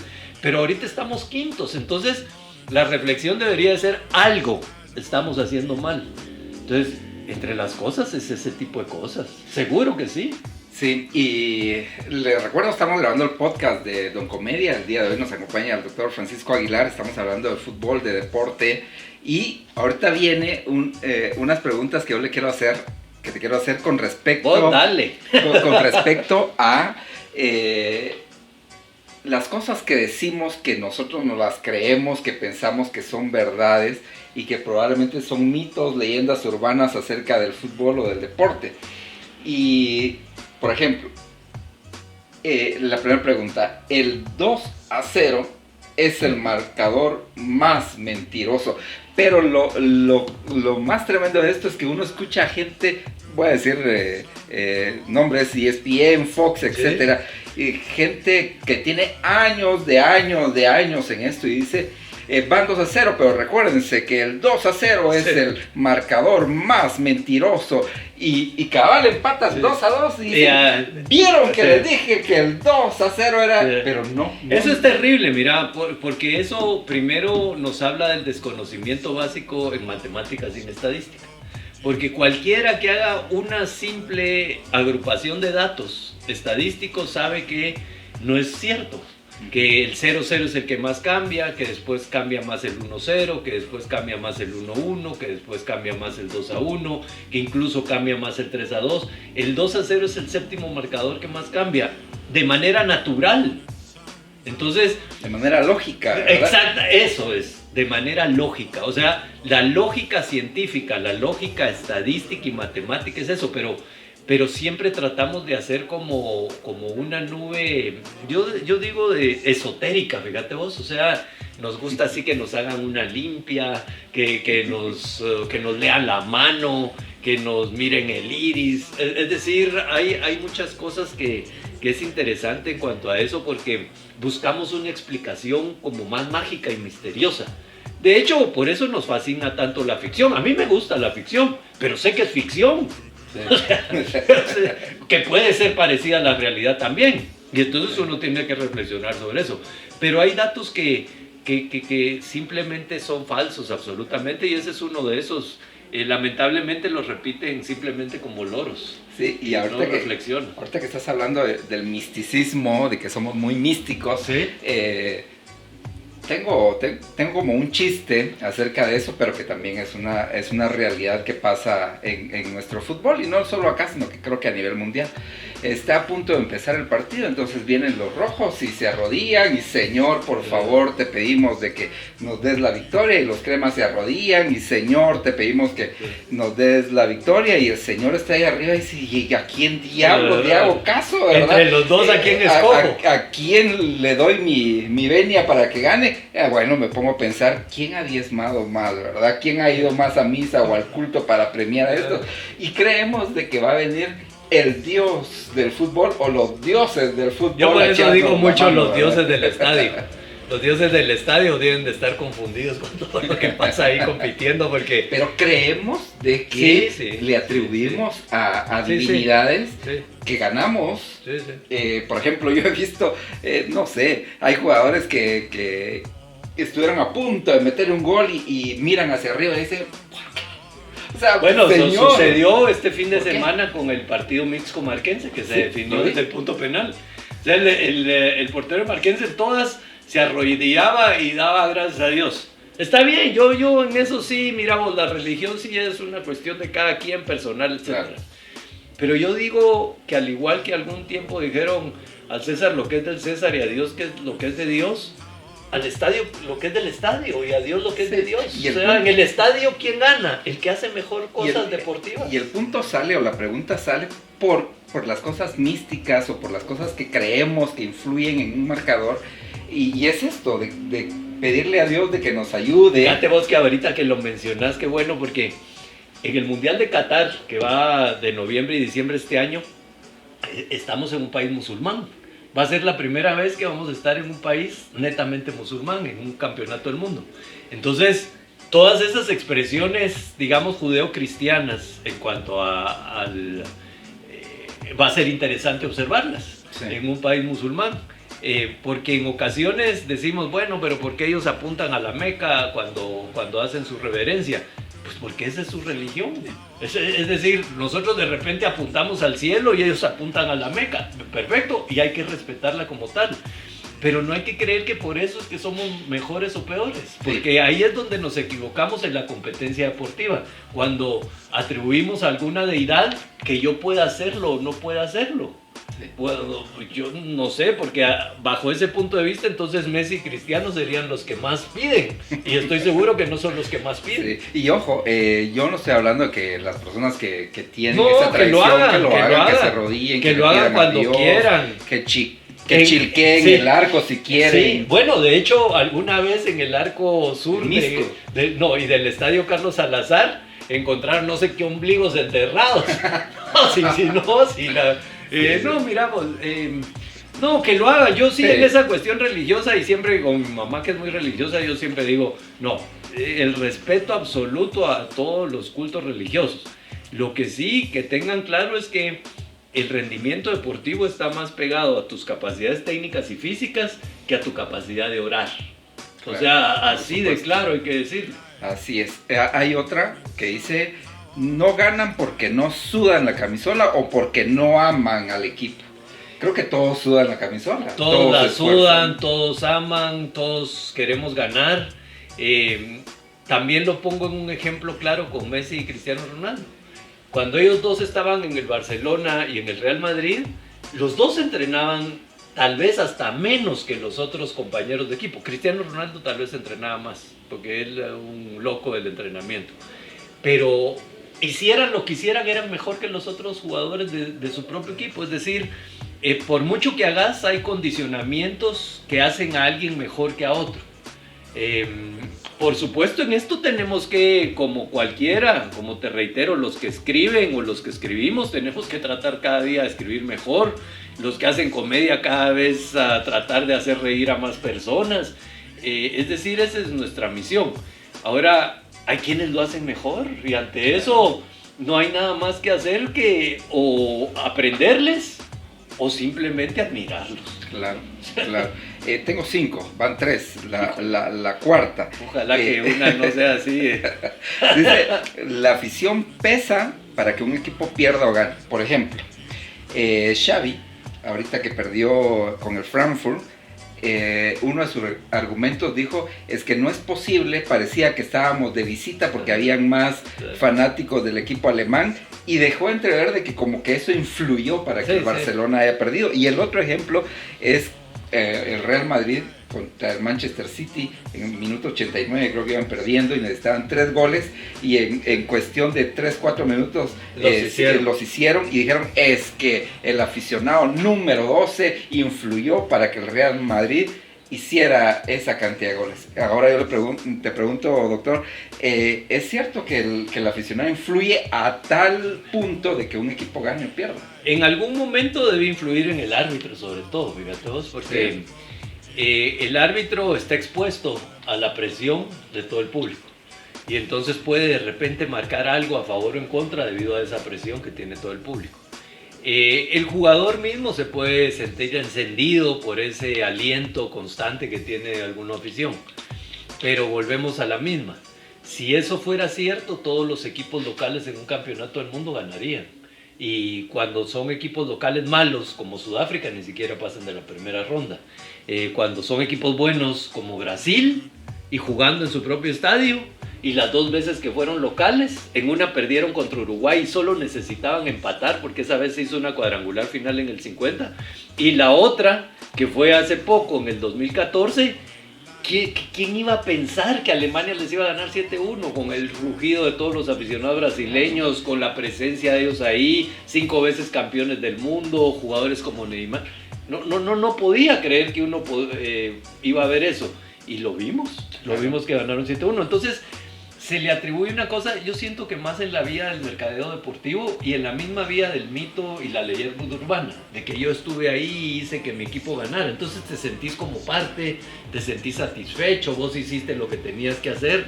pero ahorita estamos quintos, entonces la reflexión debería de ser algo estamos haciendo mal. Entonces, entre las cosas es ese tipo de cosas, seguro que sí. Sí, y les recuerdo, estamos grabando el podcast de Don Comedia. El día de hoy nos acompaña el doctor Francisco Aguilar. Estamos hablando de fútbol, de deporte. Y ahorita viene unas preguntas que yo le quiero hacer, que te quiero hacer con respecto... ¡Oh, dale! Con respecto a las cosas que decimos que nosotros nos las creemos, que pensamos que son verdades y que probablemente son mitos, leyendas urbanas acerca del fútbol o del deporte. Y... por ejemplo, la primera pregunta, el 2-0 es el marcador más mentiroso, pero lo más tremendo de esto es que uno escucha a gente, voy a decir nombres, ESPN, Fox, etcétera, y gente que tiene años en esto y dice... van 2-0, pero recuérdense que el 2-0 es el marcador más mentiroso. Y cabal empatas 2-2 y dicen, vieron que les dije que el 2-0 era, pero no. Eso es terrible, mira, porque eso primero nos habla del desconocimiento básico en matemáticas y en estadística. Porque cualquiera que haga una simple agrupación de datos estadísticos sabe que no es cierto. Que el 0-0 es el que más cambia, que después cambia más el 1-0, que después cambia más el 1-1, que después cambia más el 2-1, que incluso cambia más el 3-2. El 2-0 es el séptimo marcador que más cambia, de manera natural. Entonces... de manera lógica, ¿verdad? Exacta, eso es, de manera lógica. O sea, la lógica científica, la lógica estadística y matemática es eso, pero siempre tratamos de hacer como una nube, yo digo de esotérica, fíjate vos, o sea, nos gusta así que nos hagan una limpia, que nos lean la mano, que nos miren el iris, es decir, hay muchas cosas que es interesante en cuanto a eso, porque buscamos una explicación como más mágica y misteriosa. De hecho, por eso nos fascina tanto la ficción. A mí me gusta la ficción, pero sé que es ficción. Sí. O sea, que puede ser parecida a la realidad también, y entonces uno tiene que reflexionar sobre eso, pero hay datos que simplemente son falsos absolutamente, y ese es uno de esos. Lamentablemente los repiten simplemente como loros. Sí, y ahorita, no reflexionan. Ahorita que estás hablando del misticismo, de que somos muy místicos, ¿sí? Tengo como un chiste acerca de eso, pero que también es una realidad que pasa en nuestro fútbol, y no solo acá, sino que creo que a nivel mundial. Está a punto de empezar el partido, entonces vienen los rojos y se arrodillan, y Señor, por favor, te pedimos de que nos des la victoria, y los cremas se arrodillan, y Señor, te pedimos que nos des la victoria, y el Señor está ahí arriba y dice, ¿y a quién diablo le hago caso, verdad? Entre los dos, ¿a quién escojo? ¿A quién le doy mi venia para que gane? Bueno, me pongo a pensar, ¿quién ha diezmado más, verdad? ¿Quién ha ido más a misa o al culto para premiar a esto? Y creemos de que va a venir el dios del fútbol o los dioses del fútbol. Yo por eso digo mucho los dioses del estadio. Los dioses del estadio deben de estar confundidos con todo lo que pasa ahí compitiendo, porque... Pero creemos de que le atribuimos a divinidades que ganamos. Por ejemplo, yo he visto, no sé, hay jugadores que estuvieron a punto de meter un gol y miran hacia arriba y dicen, ¿por qué? O sea, bueno, señor, sucedió este fin de semana con el partido mixto marquense, que se definió desde el punto penal. O sea, el portero marquense todas se arrodillaba y daba gracias a Dios. Está bien, yo en eso sí, miramos, la religión sí es una cuestión de cada quien, personal, etc. Claro. Pero yo digo que al igual que algún tiempo dijeron al César lo que es del César y a Dios lo que es de Dios, al estadio lo que es del estadio y a Dios lo que es de Dios. Y o sea, en el estadio, ¿quién gana? El que hace mejor cosas deportivas. Y el punto sale, o la pregunta sale por las cosas místicas o por las cosas que creemos que influyen en un marcador. Y es esto, de pedirle a Dios de que nos ayude. Fíjate vos que ahorita que lo mencionás, qué bueno, porque en el Mundial de Qatar, que va de noviembre y diciembre este año, estamos en un país musulmán. Va a ser la primera vez que vamos a estar en un país netamente musulmán, en un campeonato del mundo. Entonces, todas esas expresiones, digamos, judeo-cristianas, en cuanto al... va a ser interesante observarlas en un país musulmán. Porque en ocasiones decimos, bueno, pero ¿por qué ellos apuntan a la Meca cuando hacen su reverencia? Pues porque esa es su religión. Es decir, nosotros de repente apuntamos al cielo y ellos apuntan a la Meca. Perfecto, y hay que respetarla como tal. Pero no hay que creer que por eso es que somos mejores o peores. Porque ahí es donde nos equivocamos en la competencia deportiva. Cuando atribuimos a alguna deidad que yo pueda hacerlo o no pueda hacerlo. Bueno, yo no sé, porque bajo ese punto de vista, entonces Messi y Cristiano serían los que más piden. Y estoy seguro que no son los que más piden. Sí. Y ojo, yo no estoy hablando de que las personas que tienen que esa tradición, lo hagan, que se arrodillen, que lo hagan cuando Dios, quieran. Que chilqueen el arco si quieren. Sí, bueno, de hecho, alguna vez en el arco sur y del estadio Carlos Salazar encontraron no sé qué ombligos enterrados. No, miramos, no, que lo haga. Yo sí, en esa cuestión religiosa, y siempre con mi mamá que es muy religiosa, yo siempre digo, no, el respeto absoluto a todos los cultos religiosos. Lo que sí, que tengan claro es que el rendimiento deportivo está más pegado a tus capacidades técnicas y físicas que a tu capacidad de orar. Claro, o sea, así de claro hay que decirlo. Así es. Hay otra que dice, no ganan porque no sudan la camisola o porque no aman al equipo. Creo que todos sudan la camisola. Todos la sudan, todos aman, todos queremos ganar. También lo pongo en un ejemplo claro con Messi y Cristiano Ronaldo. Cuando ellos dos estaban en el Barcelona y en el Real Madrid, los dos entrenaban tal vez hasta menos que los otros compañeros de equipo. Cristiano Ronaldo tal vez entrenaba más, porque él era un loco del entrenamiento. Pero hicieran lo que hicieran, eran mejor que los otros jugadores de su propio equipo. Es decir, por mucho que hagas, hay condicionamientos que hacen a alguien mejor que a otro. Por supuesto, en esto tenemos que, como cualquiera, como te reitero, los que escriben o los que escribimos, tenemos que tratar cada día de escribir mejor. Los que hacen comedia cada vez a tratar de hacer reír a más personas. Es decir, esa es nuestra misión. Ahora, hay quienes lo hacen mejor y ante eso no hay nada más que hacer que o aprenderles o simplemente admirarlos. Claro, claro. Tengo 5, van 3, la cuarta. Ojalá que una no sea así. Dice, la afición pesa para que un equipo pierda o gane. Por ejemplo, Xavi, ahorita que perdió con el Frankfurt, uno de sus argumentos dijo, es que no es posible, parecía que estábamos de visita porque habían más fanáticos del equipo alemán, y dejó entrever de que como que eso influyó para que el Barcelona haya perdido. Y el otro ejemplo es el Real Madrid contra el Manchester City. En el minuto 89 creo que iban perdiendo y necesitaban 3 goles, y en cuestión de 3-4 minutos los hicieron, y dijeron, es que el aficionado número 12 influyó para que el Real Madrid hiciera esa cantidad de goles. Ahora yo te pregunto, doctor, ¿es cierto que el aficionado influye a tal punto de que un equipo gane o pierda? En algún momento debe influir en el árbitro, sobre todo, fíjate vos, porque el árbitro está expuesto a la presión de todo el público, y entonces puede de repente marcar algo a favor o en contra debido a esa presión que tiene todo el público. El jugador mismo se puede sentir encendido por ese aliento constante que tiene alguna afición, pero volvemos a la misma. Si eso fuera cierto, todos los equipos locales en un campeonato del mundo ganarían, y cuando son equipos locales malos como Sudáfrica ni siquiera pasan de la primera ronda. Cuando son equipos buenos como Brasil y jugando en su propio estadio, y las 2 veces que fueron locales, en una perdieron contra Uruguay y solo necesitaban empatar porque esa vez se hizo una cuadrangular final en el 50, y la otra, que fue hace poco, en el 2014, ¿Quién iba a pensar que Alemania les iba a ganar 7-1 con el rugido de todos los aficionados brasileños, con la presencia de ellos ahí, 5 veces campeones del mundo, jugadores como Neymar? No podía creer que uno iba a ver eso. Y lo vimos que ganaron 7-1. Entonces, se le atribuye una cosa, yo siento que más en la vía del mercadeo deportivo y en la misma vía del mito y la leyenda urbana, de que yo estuve ahí y hice que mi equipo ganara. Entonces te sentís como parte, te sentís satisfecho, vos hiciste lo que tenías que hacer.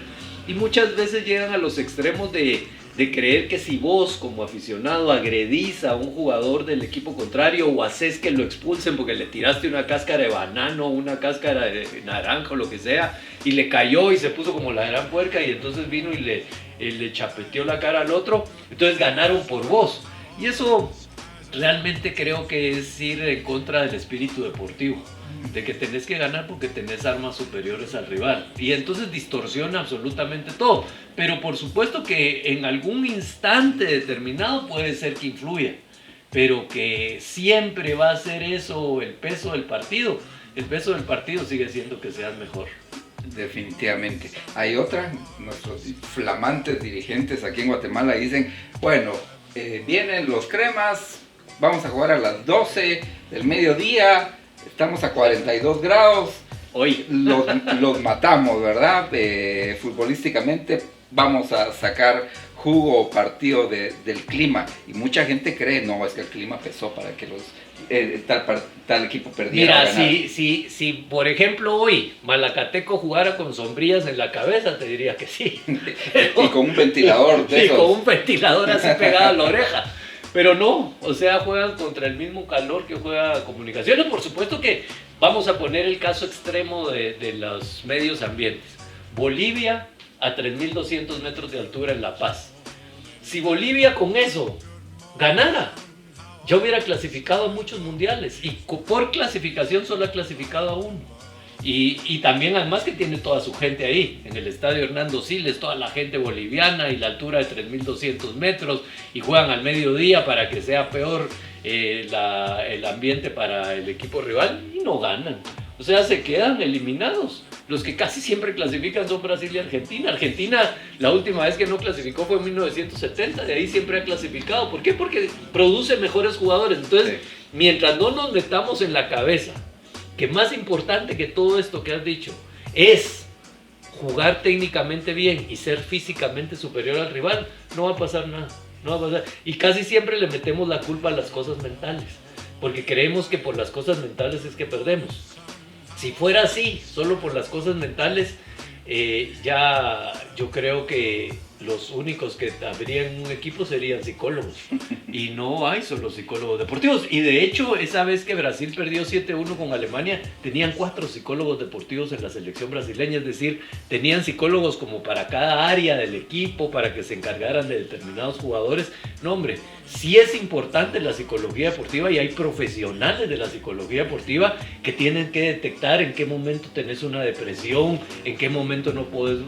Y muchas veces llegan a los extremos de creer que si vos como aficionado agredís a un jugador del equipo contrario o haces que lo expulsen porque le tiraste una cáscara de banano, una cáscara de naranja o lo que sea, y le cayó y se puso como la gran puerca y entonces vino y le chapeteó la cara al otro, entonces ganaron por vos. Y eso realmente creo que es ir en contra del espíritu deportivo, de que tenés que ganar porque tenés armas superiores al rival, y entonces distorsiona absolutamente todo. Pero por supuesto que en algún instante determinado puede ser que influya, pero que siempre va a ser eso el peso del partido. El peso del partido sigue siendo que seas mejor. Definitivamente. Hay otra, nuestros flamantes dirigentes aquí en Guatemala dicen, bueno, vienen los cremas, vamos a jugar a las 12 del mediodía, estamos a 42 grados, hoy los matamos, ¿verdad? Futbolísticamente vamos a sacar jugo partido del clima, y mucha gente cree, no, es que el clima pesó para que tal equipo perdiera. Mira, si por ejemplo hoy Malacateco jugara con sombrillas en la cabeza, te diría que sí. Y con un ventilador de esos. Y con un ventilador así pegado a la oreja. Pero no, o sea, juegan contra el mismo calor que juega Comunicaciones. Por supuesto que vamos a poner el caso extremo de los medios ambientes. Bolivia a 3.200 metros de altura en La Paz. Si Bolivia con eso ganara, ya hubiera clasificado a muchos mundiales, y por clasificación solo ha clasificado a uno. Y también además que tiene toda su gente ahí, en el estadio Hernando Siles, toda la gente boliviana y la altura de 3.200 metros, y juegan al mediodía para que sea peor el ambiente para el equipo rival, y no ganan. O sea, se quedan eliminados. Los que casi siempre clasifican son Brasil y Argentina. Argentina, la última vez que no clasificó fue en 1970, de ahí siempre ha clasificado. ¿Por qué? Porque produce mejores jugadores. Entonces, mientras no nos metamos en la cabeza que más importante que todo esto que has dicho es jugar técnicamente bien y ser físicamente superior al rival, no va a pasar nada. No va a pasar. Y casi siempre le metemos la culpa a las cosas mentales, porque creemos que por las cosas mentales es que perdemos. Si fuera así, solo por las cosas mentales, ya yo creo que los únicos que habrían un equipo serían psicólogos. Y no hay solo psicólogos deportivos. Y de hecho, esa vez que Brasil perdió 7-1 con Alemania, tenían 4 psicólogos deportivos en la selección brasileña. Es decir, tenían psicólogos como para cada área del equipo, para que se encargaran de determinados jugadores. No, hombre, sí es importante la psicología deportiva, y hay profesionales de la psicología deportiva que tienen que detectar en qué momento tenés una depresión, en qué momento no podés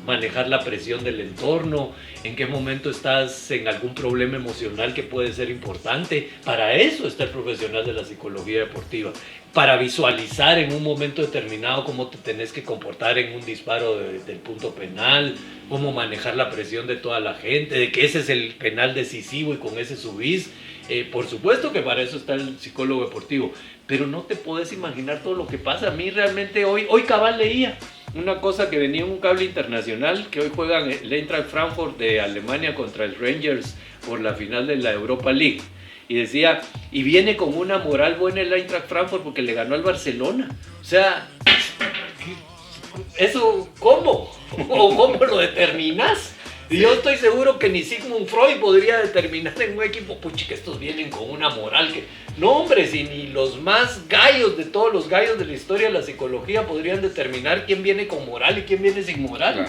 manejar la presión del entorno, en qué momento estás en algún problema emocional que puede ser importante. Para eso está el profesional de la psicología deportiva, para visualizar en un momento determinado cómo te tenés que comportar en un disparo del punto penal, cómo manejar la presión de toda la gente, de que ese es el penal decisivo y con ese subís. Por supuesto que para eso está el psicólogo deportivo, pero no te podés imaginar todo lo que pasa. A mí realmente hoy cabal leía una cosa que venía en un cable internacional, que hoy juegan el Eintracht Frankfurt de Alemania contra el Rangers por la final de la Europa League. Y decía, y viene con una moral buena el Eintracht Frankfurt porque le ganó al Barcelona. O sea, ¿eso cómo? ¿O cómo lo determinas? Y yo estoy seguro que ni Sigmund Freud podría determinar en un equipo, puchi, que estos vienen con una moral que... No, hombre, si ni los más gallos de todos los gallos de la historia de la psicología podrían determinar quién viene con moral y quién viene sin moral.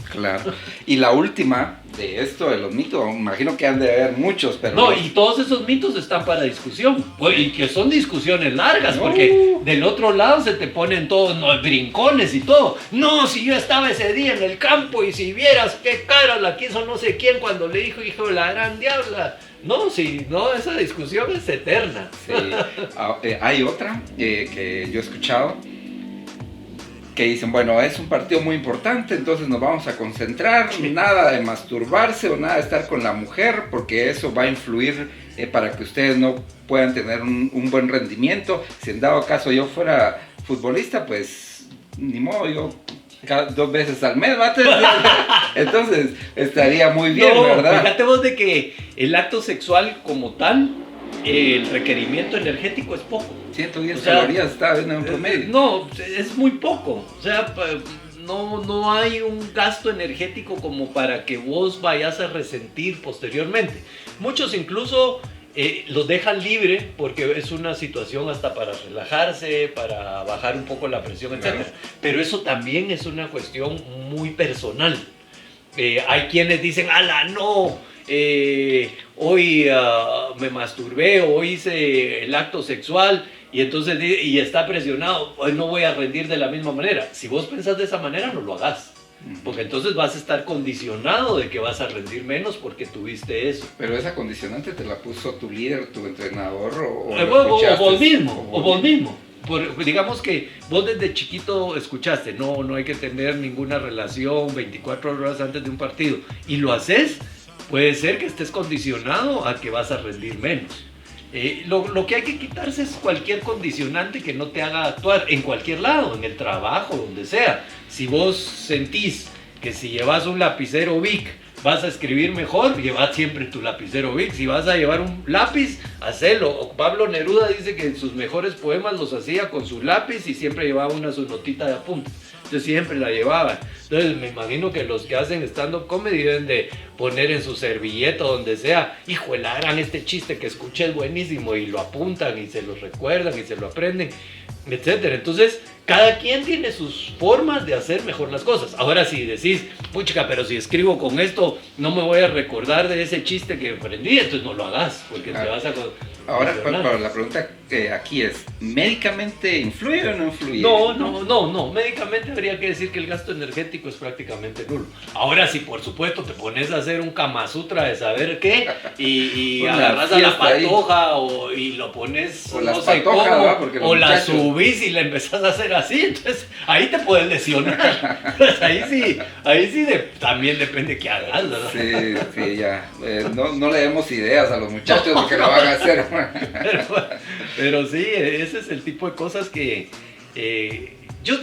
Claro. Y la última de esto, de los mitos, imagino que han de haber muchos, pero... No, y todos esos mitos están para discusión, y que son discusiones largas, porque del otro lado se te ponen todos brincones y todo. No, si yo estaba ese día en el campo y si vieras qué cara la quiso no sé quién cuando le dijo, hijo de la gran diabla. No, sí, no, esa discusión es eterna. Sí. Hay otra que yo he escuchado. que dicen, bueno, es un partido muy importante, entonces nos vamos a concentrar, nada de masturbarse o nada de estar con la mujer, porque eso va a influir para que ustedes no puedan tener un buen rendimiento. Si en dado caso yo fuera futbolista, pues ni modo, yo 2 veces al mes, ¿va? Entonces estaría muy bien, ¿verdad? Fíjate vos de que el acto sexual como tal, el requerimiento energético es poco. 110 calorías está en un promedio. No, es muy poco. O sea, no hay un gasto energético como para que vos vayas a resentir posteriormente. Muchos incluso los dejan libre porque es una situación hasta para relajarse, para bajar un poco la presión, etc. Claro. Pero eso también es una cuestión muy personal. Hay quienes dicen, ¡ala, no! Hoy me masturbé, hoy hice el acto sexual y entonces y está presionado, hoy no voy a rendir de la misma manera. Si vos pensás de esa manera, no lo hagas. Porque entonces vas a estar condicionado de que vas a rendir menos porque tuviste eso. Pero esa condicionante te la puso tu líder, tu entrenador o vos mismo. Digamos que vos desde chiquito escuchaste, no hay que tener ninguna relación 24 horas antes de un partido y lo haces, puede ser que estés condicionado a que vas a rendir menos. Lo que hay que quitarse es cualquier condicionante que no te haga actuar en cualquier lado, en el trabajo, donde sea. Si vos sentís que si llevas un lapicero Bic vas a escribir mejor, llevad siempre tu lapicero Bic. Si vas a llevar un lápiz, hacelo. Pablo Neruda dice que sus mejores poemas los hacía con su lápiz y siempre llevaba su notita de apuntes. Entonces siempre la llevaban. Entonces me imagino que los que hacen stand-up comedy deben de poner en su servilleta donde sea, hijo, la gran este chiste que escuché es buenísimo, y lo apuntan y se lo recuerdan y se lo aprenden, etcétera. Entonces cada quien tiene sus formas de hacer mejor las cosas. Ahora si decís, puchica, pero si escribo con esto no me voy a recordar de ese chiste que aprendí, entonces no lo hagas porque te vas a... Ahora, para la pregunta que aquí es, ¿médicamente influye o no influye? No, médicamente habría que decir que el gasto energético es prácticamente nulo. Ahora si por supuesto te pones a hacer un Kama Sutra de saber qué y agarras a la patoja y lo pones, o no sé cómo, o la subís y la empezás a hacer así, entonces ahí te puedes lesionar. Pues ahí sí también depende qué hagas, ¿verdad? Sí, ya. No le demos ideas a los muchachos de que lo van a hacer. Pero sí, ese es el tipo de cosas que yo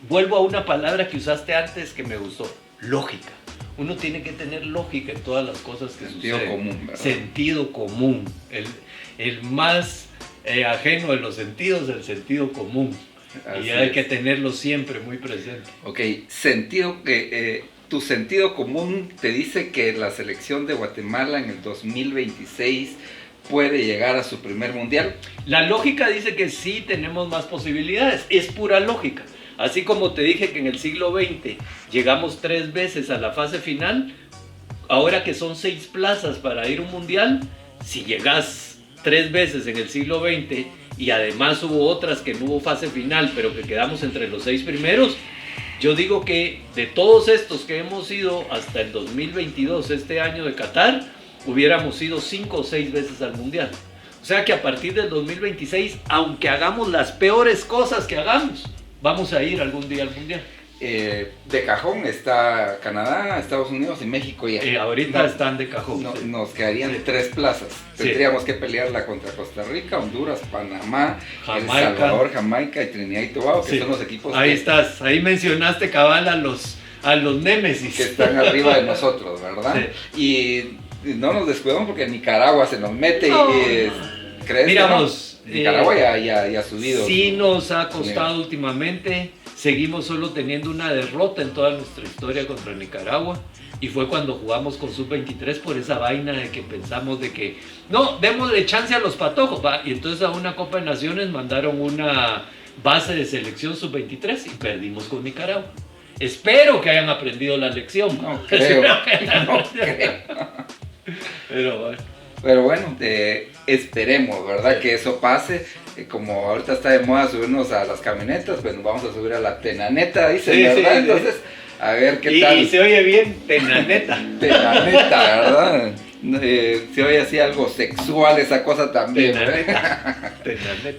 vuelvo a una palabra que usaste antes que me gustó, lógica. Uno tiene que tener lógica en todas las cosas que suceden. Sentido común, ¿verdad? Sentido común. El más ajeno de los sentidos, el sentido común. Así y hay que tenerlo siempre muy presente. Ok, tu sentido común te dice que la selección de Guatemala en el 2026 puede llegar a su primer mundial. La lógica dice que sí tenemos más posibilidades, es pura lógica. Así como te dije que en el siglo XX llegamos 3 veces a la fase final, ahora que son 6 plazas para ir a un mundial, si llegas 3 veces en el siglo XX y además hubo otras que no hubo fase final, pero que quedamos entre los 6 primeros, yo digo que de todos estos que hemos ido hasta el 2022, este año de Qatar, hubiéramos ido 5 o 6 veces al mundial. O sea que a partir del 2026, aunque hagamos las peores cosas que hagamos, vamos a ir algún día al mundial. De cajón está Canadá, Estados Unidos y México ya. Ahorita están de cajón. Sí. Nos quedarían 3 plazas. Tendríamos que pelearla contra Costa Rica, Honduras, Panamá, Jamaica, El Salvador, Jamaica y Trinidad y Tobago, que son los equipos. Ahí estás, ahí mencionaste cabal a los némesis. Que están arriba de nosotros, ¿verdad? Sí. Y no nos descuidamos porque Nicaragua se nos mete y ¿crees? Miramos, que no? Nicaragua ya ha subido. Sí nos ha costado últimamente. Seguimos solo teniendo una derrota en toda nuestra historia contra Nicaragua. Y fue cuando jugamos con Sub-23 por esa vaina de que pensamos de que no, démosle chance a los patojos, ¿va? Y entonces a una Copa de Naciones mandaron una base de selección Sub-23 y perdimos con Nicaragua. Espero que hayan aprendido la lección. No creo. Pero bueno, esperemos, ¿verdad? Sí. Que eso pase. Como ahorita está de moda subirnos a las camionetas, pues nos vamos a subir a la tenaneta, dicen, sí, ¿verdad? Sí, entonces, a ver qué tal. Y se oye bien, tenaneta. Tenaneta, ¿verdad? Se oye así algo sexual esa cosa también. Tenaneta.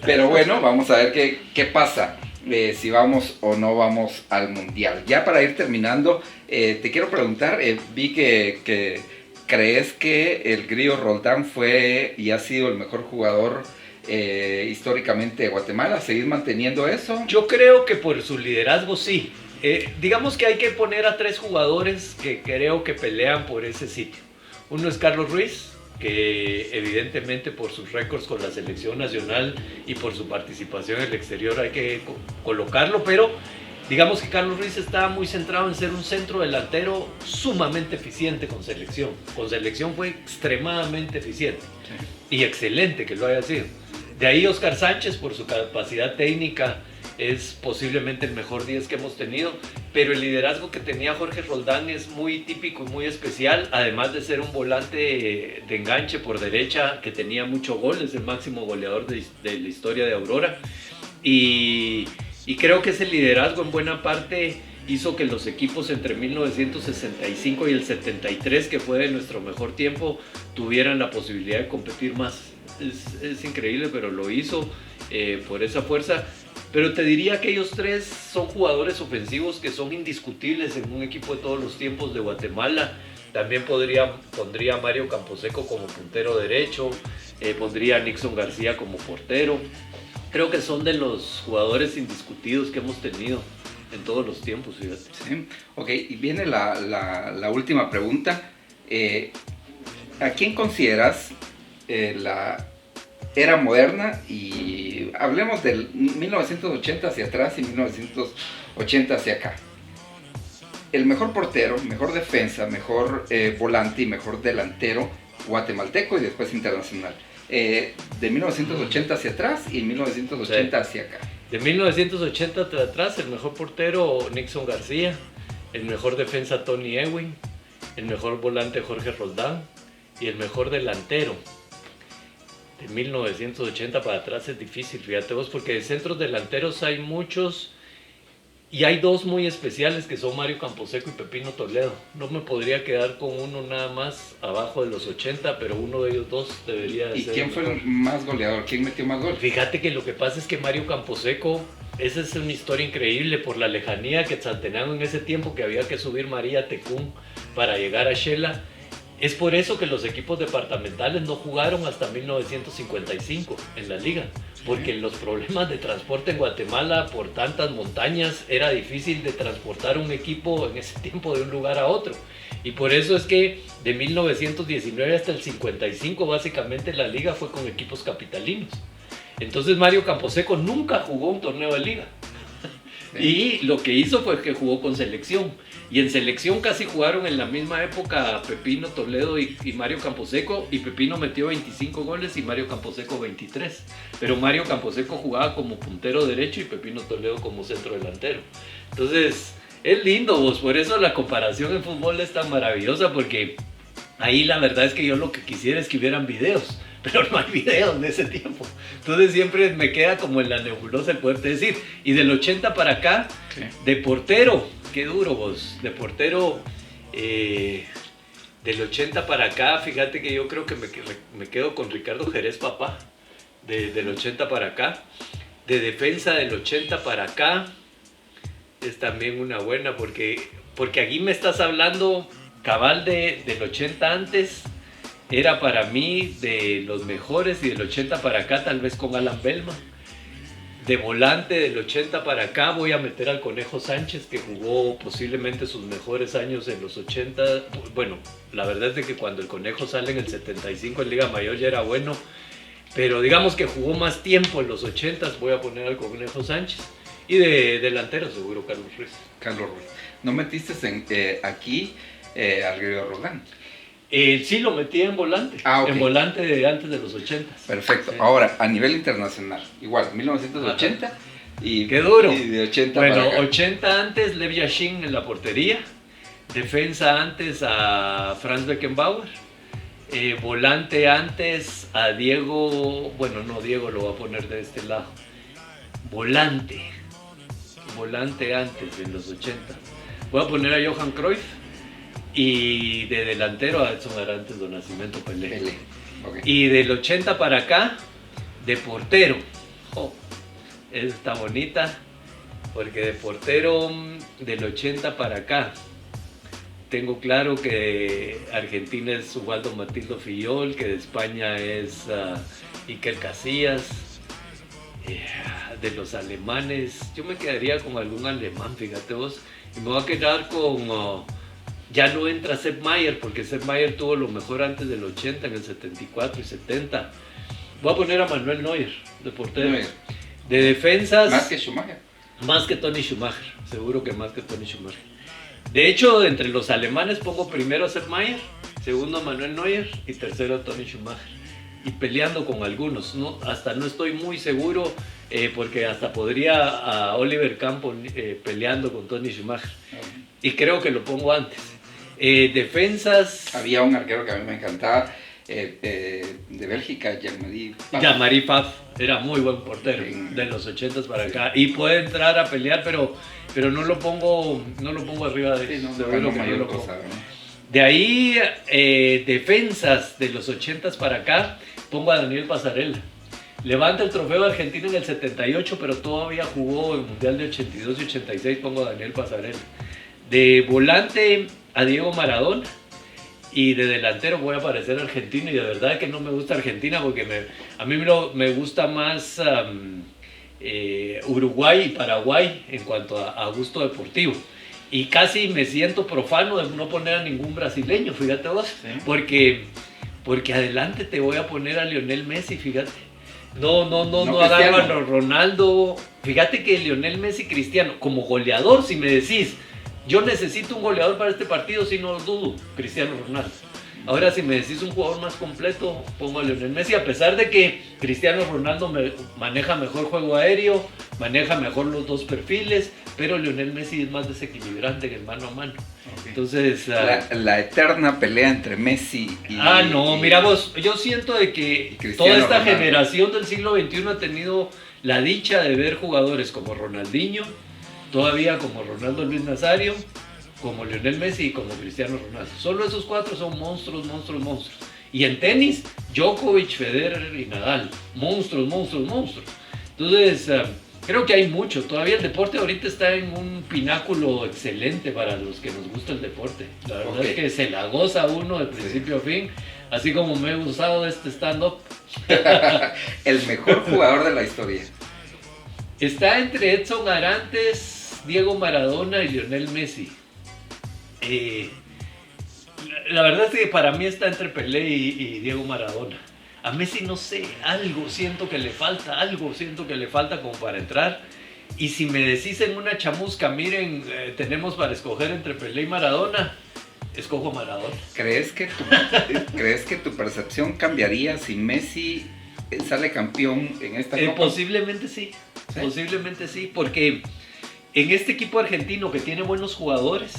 Pero bueno, vamos a ver qué pasa. si vamos o no vamos al Mundial. Ya para ir terminando, te quiero preguntar, vi que crees que el Grillo Roldán fue y ha sido el mejor jugador históricamente de Guatemala. ¿Seguís manteniendo eso? Yo creo que por su liderazgo sí. Digamos que hay que poner a 3 jugadores que creo que pelean por ese sitio. Uno es Carlos Ruiz, que evidentemente por sus récords con la selección nacional y por su participación en el exterior hay que colocarlo, pero digamos que Carlos Ruiz está muy centrado en ser un centro delantero sumamente eficiente con selección. Con selección fue extremadamente eficiente y excelente que lo haya sido. De ahí Oscar Sánchez, por su capacidad técnica, es posiblemente el mejor 10 que hemos tenido, pero el liderazgo que tenía Jorge Roldán es muy típico y muy especial, además de ser un volante de enganche por derecha que tenía mucho gol, es el máximo goleador de la historia de Aurora, y creo que ese liderazgo en buena parte hizo que los equipos entre 1965 y el 73, que fue de nuestro mejor tiempo, tuvieran la posibilidad de competir más. Es increíble, pero lo hizo por esa fuerza. Pero te diría que ellos 3 son jugadores ofensivos que son indiscutibles en un equipo de todos los tiempos de Guatemala. También pondría a Mario Camposeco como puntero derecho, pondría a Nixon García como portero. Creo que son de los jugadores indiscutidos que hemos tenido en todos los tiempos, fíjate. Sí. Ok, y viene la última pregunta. ¿A quién consideras la era moderna? Y hablemos del 1980 hacia atrás y 1980 hacia acá. El mejor portero, mejor defensa, mejor volante y mejor delantero guatemalteco y después internacional. De 1980 hacia atrás y 1980 hacia acá. De 1980 hacia atrás, el mejor portero Nixon García, el mejor defensa Tony Ewing, el mejor volante Jorge Roldán y el mejor delantero. De 1980 para atrás es difícil, fíjate vos, porque de centros delanteros hay muchos y hay 2 muy especiales que son Mario Camposeco y Pepino Toledo. No me podría quedar con uno nada más abajo de los 80, pero uno de ellos 2 debería de ser. ¿Y quién fue el más goleador? ¿Quién metió más goles? Fíjate que lo que pasa es que Mario Camposeco, esa es una historia increíble por la lejanía que Quetzaltenango en ese tiempo, que había que subir María Tecún para llegar a Xela. Es por eso que los equipos departamentales no jugaron hasta 1955 en la liga, porque los problemas de transporte en Guatemala por tantas montañas era difícil de transportar un equipo en ese tiempo de un lugar a otro. Y por eso es que de 1919 hasta el 55 básicamente la liga fue con equipos capitalinos. Entonces Mario Camposeco nunca jugó un torneo de liga. Y lo que hizo fue que jugó con selección. Y en selección casi jugaron en la misma época Pepino Toledo y Mario Camposeco, y Pepino metió 25 goles y Mario Camposeco 23. Pero Mario Camposeco jugaba como puntero derecho y Pepino Toledo como centro delantero. Entonces, es lindo vos, por eso la comparación en fútbol es tan maravillosa, porque ahí la verdad es que yo lo que quisiera es que hubieran videos, pero no hay videos de ese tiempo. Entonces siempre me queda como en la nebulosa el poderte decir. Y del 80 para acá, de portero, qué duro vos, de portero, del 80 para acá, fíjate que yo creo que me quedo con Ricardo Jerez Papá, del 80 para acá. De defensa del 80 para acá, es también una buena, porque aquí me estás hablando cabal del 80 antes. Era para mí de los mejores, y del 80 para acá tal vez con Alan Belma. De volante del 80 para acá voy a meter al Conejo Sánchez, que jugó posiblemente sus mejores años en los 80. Bueno, la verdad es de que cuando el Conejo sale en el 75 en Liga Mayor ya era bueno, pero digamos que jugó más tiempo en los 80, voy a poner al Conejo Sánchez. Y de delantero seguro Carlos Ruiz. Carlos Ruiz. ¿No metiste aquí al Grillo Roldán? Sí, lo metí en volante. Okay. En volante de antes de los 80. Perfecto. Sí. Ahora, a nivel internacional, igual, 1980. Ajá. Y ¡qué duro! Y de 80 bueno, para acá. 80 antes, Lev Yashin en la portería. Defensa antes a Franz Beckenbauer. Volante antes a Diego. Bueno, no, Diego lo voy a poner de este lado. Volante antes, en los 80. Voy a poner a Johan Cruyff. Y de delantero a Edson Arantes do Nascimento Pelé. Okay. Y del 80 para acá, de portero, esta está bonita, porque de portero del 80 para acá, tengo claro que Argentina es Ubaldo Matildo Fillol, que de España es Iker Casillas. De los alemanes, yo me quedaría con algún alemán, fíjate vos, y me voy a quedar con, ya no entra Sepp Maier, porque Sepp Maier tuvo lo mejor antes del 80, en el 74 y 70. Voy a poner a Manuel Neuer, de portero. Neuer. De defensas... Más que Schumacher. Más que Toni Schumacher, seguro que más que Toni Schumacher. De hecho, entre los alemanes pongo primero a Sepp Maier, segundo a Manuel Neuer y tercero a Toni Schumacher. Y peleando con algunos, ¿no? Hasta no estoy muy seguro, porque hasta podría a Oliver Kahn peleando con Toni Schumacher. Y creo que lo pongo antes. Defensas... Había un arquero que a mí me encantaba, de Bélgica, Jean-Marie Pfaff. Jean-Marie Pfaff era muy buen portero, de los 80s para acá. Y puede entrar a pelear, pero no lo pongo arriba de... Sí, no seguro que mayor lo cosa, pongo. ¿no? De ahí, defensas de los 80s para acá, pongo a Daniel Pasarela. Levanta el trofeo de Argentina en el 78, pero todavía jugó el Mundial de 82 y 86, pongo a Daniel Pasarela. De volante a Diego Maradona. Y de delantero voy a parecer argentino, y de verdad que no me gusta Argentina porque a mí me gusta más Uruguay y Paraguay en cuanto a gusto deportivo. Y casi me siento profano de no poner a ningún brasileño, fíjate vos, ¿Sí? porque adelante te voy a poner a Lionel Messi, fíjate. No No, a Cristiano. Álvaro Ronaldo. Fíjate que Lionel Messi, Cristiano, como goleador, si me decís, yo necesito un goleador para este partido, si no lo dudo, Cristiano Ronaldo. Ahora, si me decís un jugador más completo, pongo a Lionel Messi, a pesar de que Cristiano Ronaldo maneja mejor juego aéreo, maneja mejor los dos perfiles, pero Lionel Messi es más desequilibrante que el mano a mano. Okay. Entonces... la eterna pelea entre Messi y... mira vos, yo siento de que toda esta Ronaldo. generación del siglo XXI ha tenido la dicha de ver jugadores como Ronaldinho, todavía como Ronaldo Luis Nazario, como Lionel Messi y como Cristiano Ronaldo. Solo esos cuatro son monstruos. Y en tenis, Djokovic, Federer y Nadal. Monstruos. Entonces, creo que hay mucho. Todavía el deporte ahorita está en un pináculo excelente para los que nos gusta el deporte. La verdad es que se la goza uno de principio a fin. Así como me he gustado de este stand-up. El mejor jugador de la historia. Está entre Edson Arantes, Diego Maradona y Lionel Messi. La verdad es que para mí está entre Pelé y Diego Maradona. A Messi no sé, algo siento que le falta como para entrar. Y si me decís en una chamusca, miren, tenemos para escoger entre Pelé y Maradona, escojo Maradona. ¿Crees que tu percepción cambiaría si Messi sale campeón en esta Copa? Posiblemente sí, porque en este equipo argentino que tiene buenos jugadores,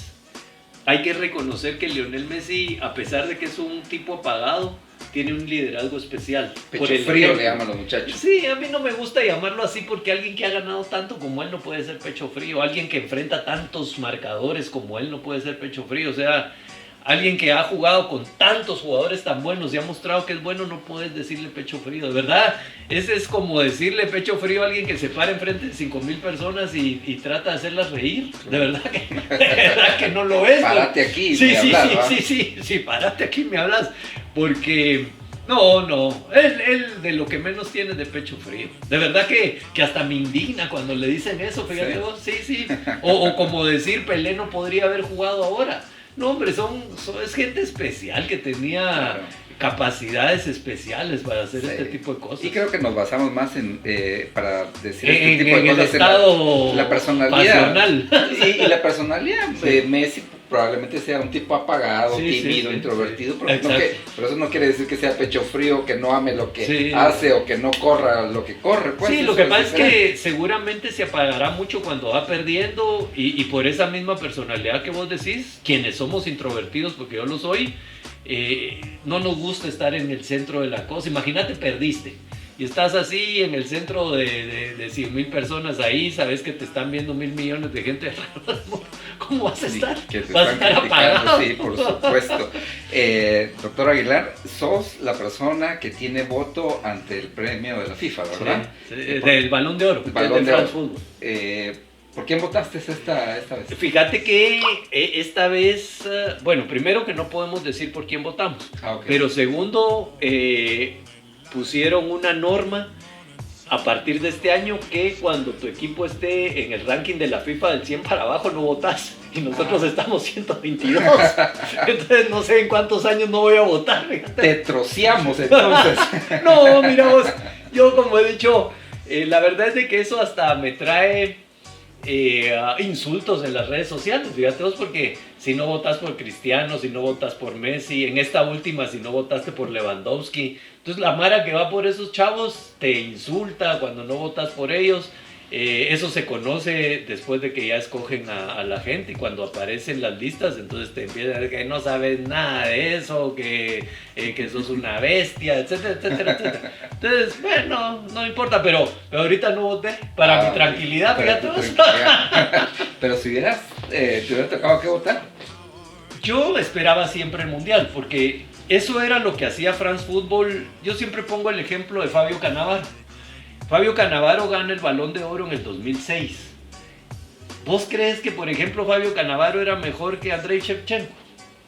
hay que reconocer que Lionel Messi, a pesar de que es un tipo apagado, tiene un liderazgo especial. Pecho frío le llaman los muchachos. Sí, a mí no me gusta llamarlo así porque alguien que ha ganado tanto como él no puede ser pecho frío. Alguien que enfrenta tantos marcadores como él no puede ser pecho frío. O sea, alguien que ha jugado con tantos jugadores tan buenos y ha mostrado que es bueno, no puedes decirle pecho frío. De verdad, ese es como decirle pecho frío a alguien que se para enfrente de 5,000 personas y trata de hacerlas reír. De verdad que no lo es. Párate aquí Sí, me hablas, ¿va? sí, párate aquí me hablas. Porque... No, él de lo que menos tiene es de pecho frío. De verdad que hasta me indigna cuando le dicen eso, fíjate vos, sí. O como decir, Pelé no podría haber jugado ahora. No, hombre, es gente especial que tenía capacidades especiales para hacer este tipo de cosas. Y creo que nos basamos más para decir en este tipo de el cosas estado en la personalidad. Pasional. Y la personalidad de Messi probablemente sea un tipo apagado, tímido, introvertido, pero eso no quiere decir que sea pecho frío, que no ame lo que hace o que no corra lo que corre. Pues, sí, lo que pasa es que seguramente se apagará mucho cuando va perdiendo y por esa misma personalidad que vos decís, quienes somos introvertidos, porque yo lo soy, no nos gusta estar en el centro de la cosa. Imagínate, perdiste y estás así en el centro de 100,000 personas ahí, sabes que te están viendo 1,000 millones de gente. ¿Cómo vas a estar? Vas a estar apagado. Sí, por supuesto. Doctor Aguilar, sos la persona que tiene voto ante el premio de la FIFA, ¿verdad? Sí, del Balón de Oro, Balón del de Oro. France Football. ¿Por quién votaste esta vez? Fíjate que esta vez, bueno, primero que no podemos decir por quién votamos, Okay. pero segundo, pusieron una norma a partir de este año que cuando tu equipo esté en el ranking de la FIFA del 100 para abajo no votas. Y nosotros estamos 122. Entonces no sé en cuántos años no voy a votar. Te troceamos entonces. No, mira vos, yo como he dicho, la verdad es de que eso hasta me trae insultos en las redes sociales, fíjate vos, porque si no votas por Cristiano, si no votas por Messi, en esta última si no votaste por Lewandowski, entonces la mara que va por esos chavos te insulta cuando no votas por ellos. Eso se conoce después de que ya escogen a la gente, y cuando aparecen las listas entonces te empiezan a decir que no sabes nada de eso, que sos una bestia, etcétera, etcétera, etcétera. Entonces, bueno, no importa, pero ahorita no voté para mi tranquilidad, fíjate vos. Pero si te hubiera tocado que votar. Yo esperaba siempre el Mundial, porque eso era lo que hacía France Football. Yo siempre pongo el ejemplo de Fabio Cannavaro. Fabio Cannavaro gana el Balón de Oro en el 2006. ¿Vos crees que, por ejemplo, Fabio Cannavaro era mejor que Andrei Shevchenko?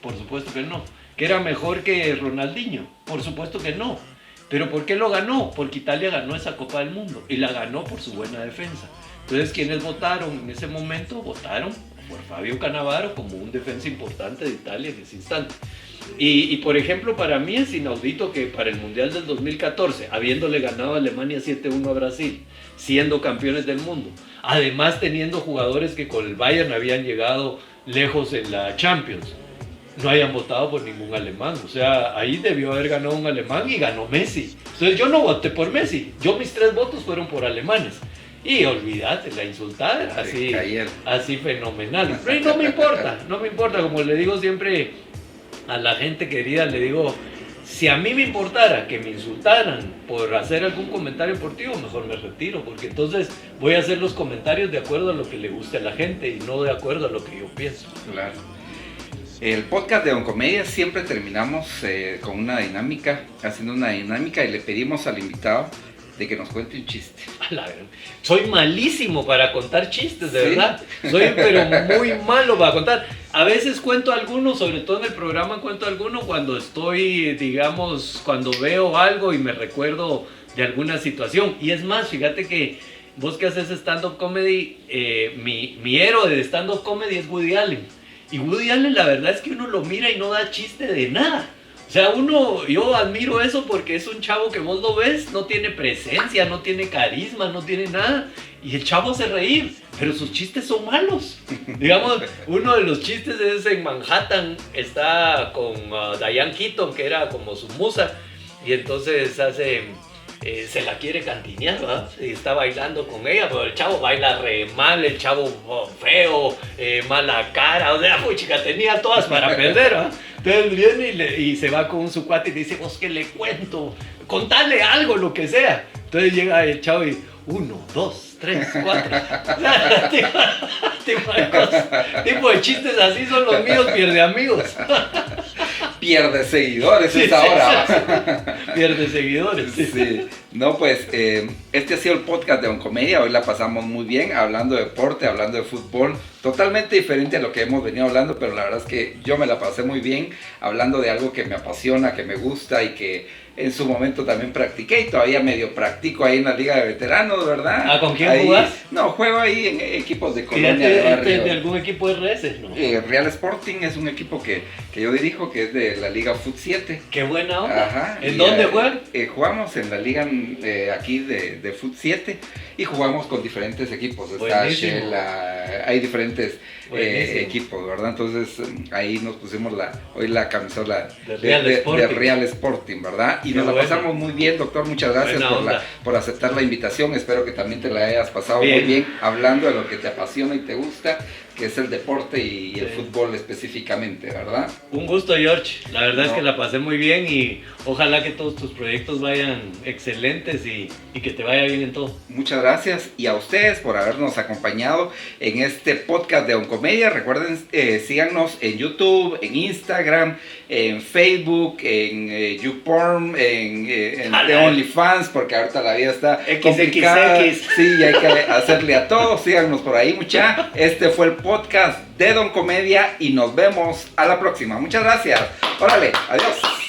Por supuesto que no. ¿Que era mejor que Ronaldinho? Por supuesto que no. ¿Pero por qué lo ganó? Porque Italia ganó esa Copa del Mundo y la ganó por su buena defensa. Entonces, ¿quiénes votaron en ese momento? Votaron por Fabio Cannavaro como un defensa importante de Italia en ese instante. Y por ejemplo, para mí es inaudito que para el Mundial del 2014, habiéndole ganado a Alemania 7-1 a Brasil, siendo campeones del mundo, además teniendo jugadores que con el Bayern habían llegado lejos en la Champions, no hayan votado por ningún alemán. O sea, ahí debió haber ganado un alemán y ganó Messi. Entonces yo no voté por Messi, mis 3 votos fueron por alemanes. Y olvídate, la insultada era así fenomenal. Pero no me importa, como le digo siempre a la gente querida, le digo, si a mí me importara que me insultaran por hacer algún comentario deportivo, mejor me retiro, porque entonces voy a hacer los comentarios de acuerdo a lo que le guste a la gente y no de acuerdo a lo que yo pienso. Claro. El podcast de Oncomedia siempre terminamos con una dinámica, haciendo una dinámica, y le pedimos al invitado de que nos cuente un chiste. Soy malísimo para contar chistes, de verdad. Soy pero muy malo para contar. A veces cuento algunos, sobre todo en el programa cuento algunos cuando estoy, digamos, cuando veo algo y me recuerdo de alguna situación. Y es más, fíjate que vos que haces stand-up comedy, mi héroe de stand-up comedy es Woody Allen. Y Woody Allen, la verdad es que uno lo mira y no da chiste de nada. O sea, yo admiro eso porque es un chavo que vos lo ves, no tiene presencia, no tiene carisma, no tiene nada. Y el chavo hace reír, pero sus chistes son malos. Digamos, uno de los chistes es en Manhattan, está con Diane Keaton, que era como su musa. Y entonces se la quiere cantinear, ¿verdad? Y está bailando con ella, pero el chavo baila re mal, el chavo feo, mala cara, o sea, muy chica, tenía todas para perder, ¿verdad? Entonces viene y se va con su cuate y dice, vos que le cuento, contale algo, lo que sea. Entonces llega el chavo y 1, 2, 3, 4. Tipo de chistes así son los míos, pierde amigos. Pierde seguidores ahora. Pierde seguidores. Sí. No, pues este ha sido el podcast de Oncomedia. Hoy la pasamos muy bien hablando de deporte, hablando de fútbol. Totalmente diferente a lo que hemos venido hablando, pero la verdad es que yo me la pasé muy bien hablando de algo que me apasiona, que me gusta y que en su momento también practiqué y todavía medio practico ahí en la Liga de Veteranos, ¿verdad? ¿Con quién jugás? No, juego ahí en equipos de colonia de barrio. ¿De algún equipo RS? ¿No? Real Sporting es un equipo que yo dirijo, que es de la Liga Fut 7. ¡Qué buena onda! Ajá. ¿En dónde juegan? Jugamos en la liga aquí de Fut 7 y jugamos con diferentes equipos. Está Shela, hay diferentes equipos, ¿verdad? Entonces ahí nos pusimos hoy la camisola de Real Sporting, ¿verdad? Y nos la pasamos muy bien, doctor. Muchas gracias por aceptar la invitación. Espero que también te la hayas pasado muy bien hablando de lo que te apasiona y te gusta. que es el deporte y el fútbol específicamente, ¿verdad? Un gusto, George. La verdad es que la pasé muy bien y ojalá que todos tus proyectos vayan excelentes y que te vaya bien en todo. Muchas gracias y a ustedes por habernos acompañado en este podcast de Oncomedia. Recuerden, síganos en YouTube, en Instagram, en Facebook, en YouPorn, en The OnlyFans, porque ahorita la vida está complicada. XXX. Sí, hay que hacerle a todos. Síganos por ahí, mucha. Este fue el podcast de Don Comedia y nos vemos a la próxima. Muchas gracias. Órale, adiós.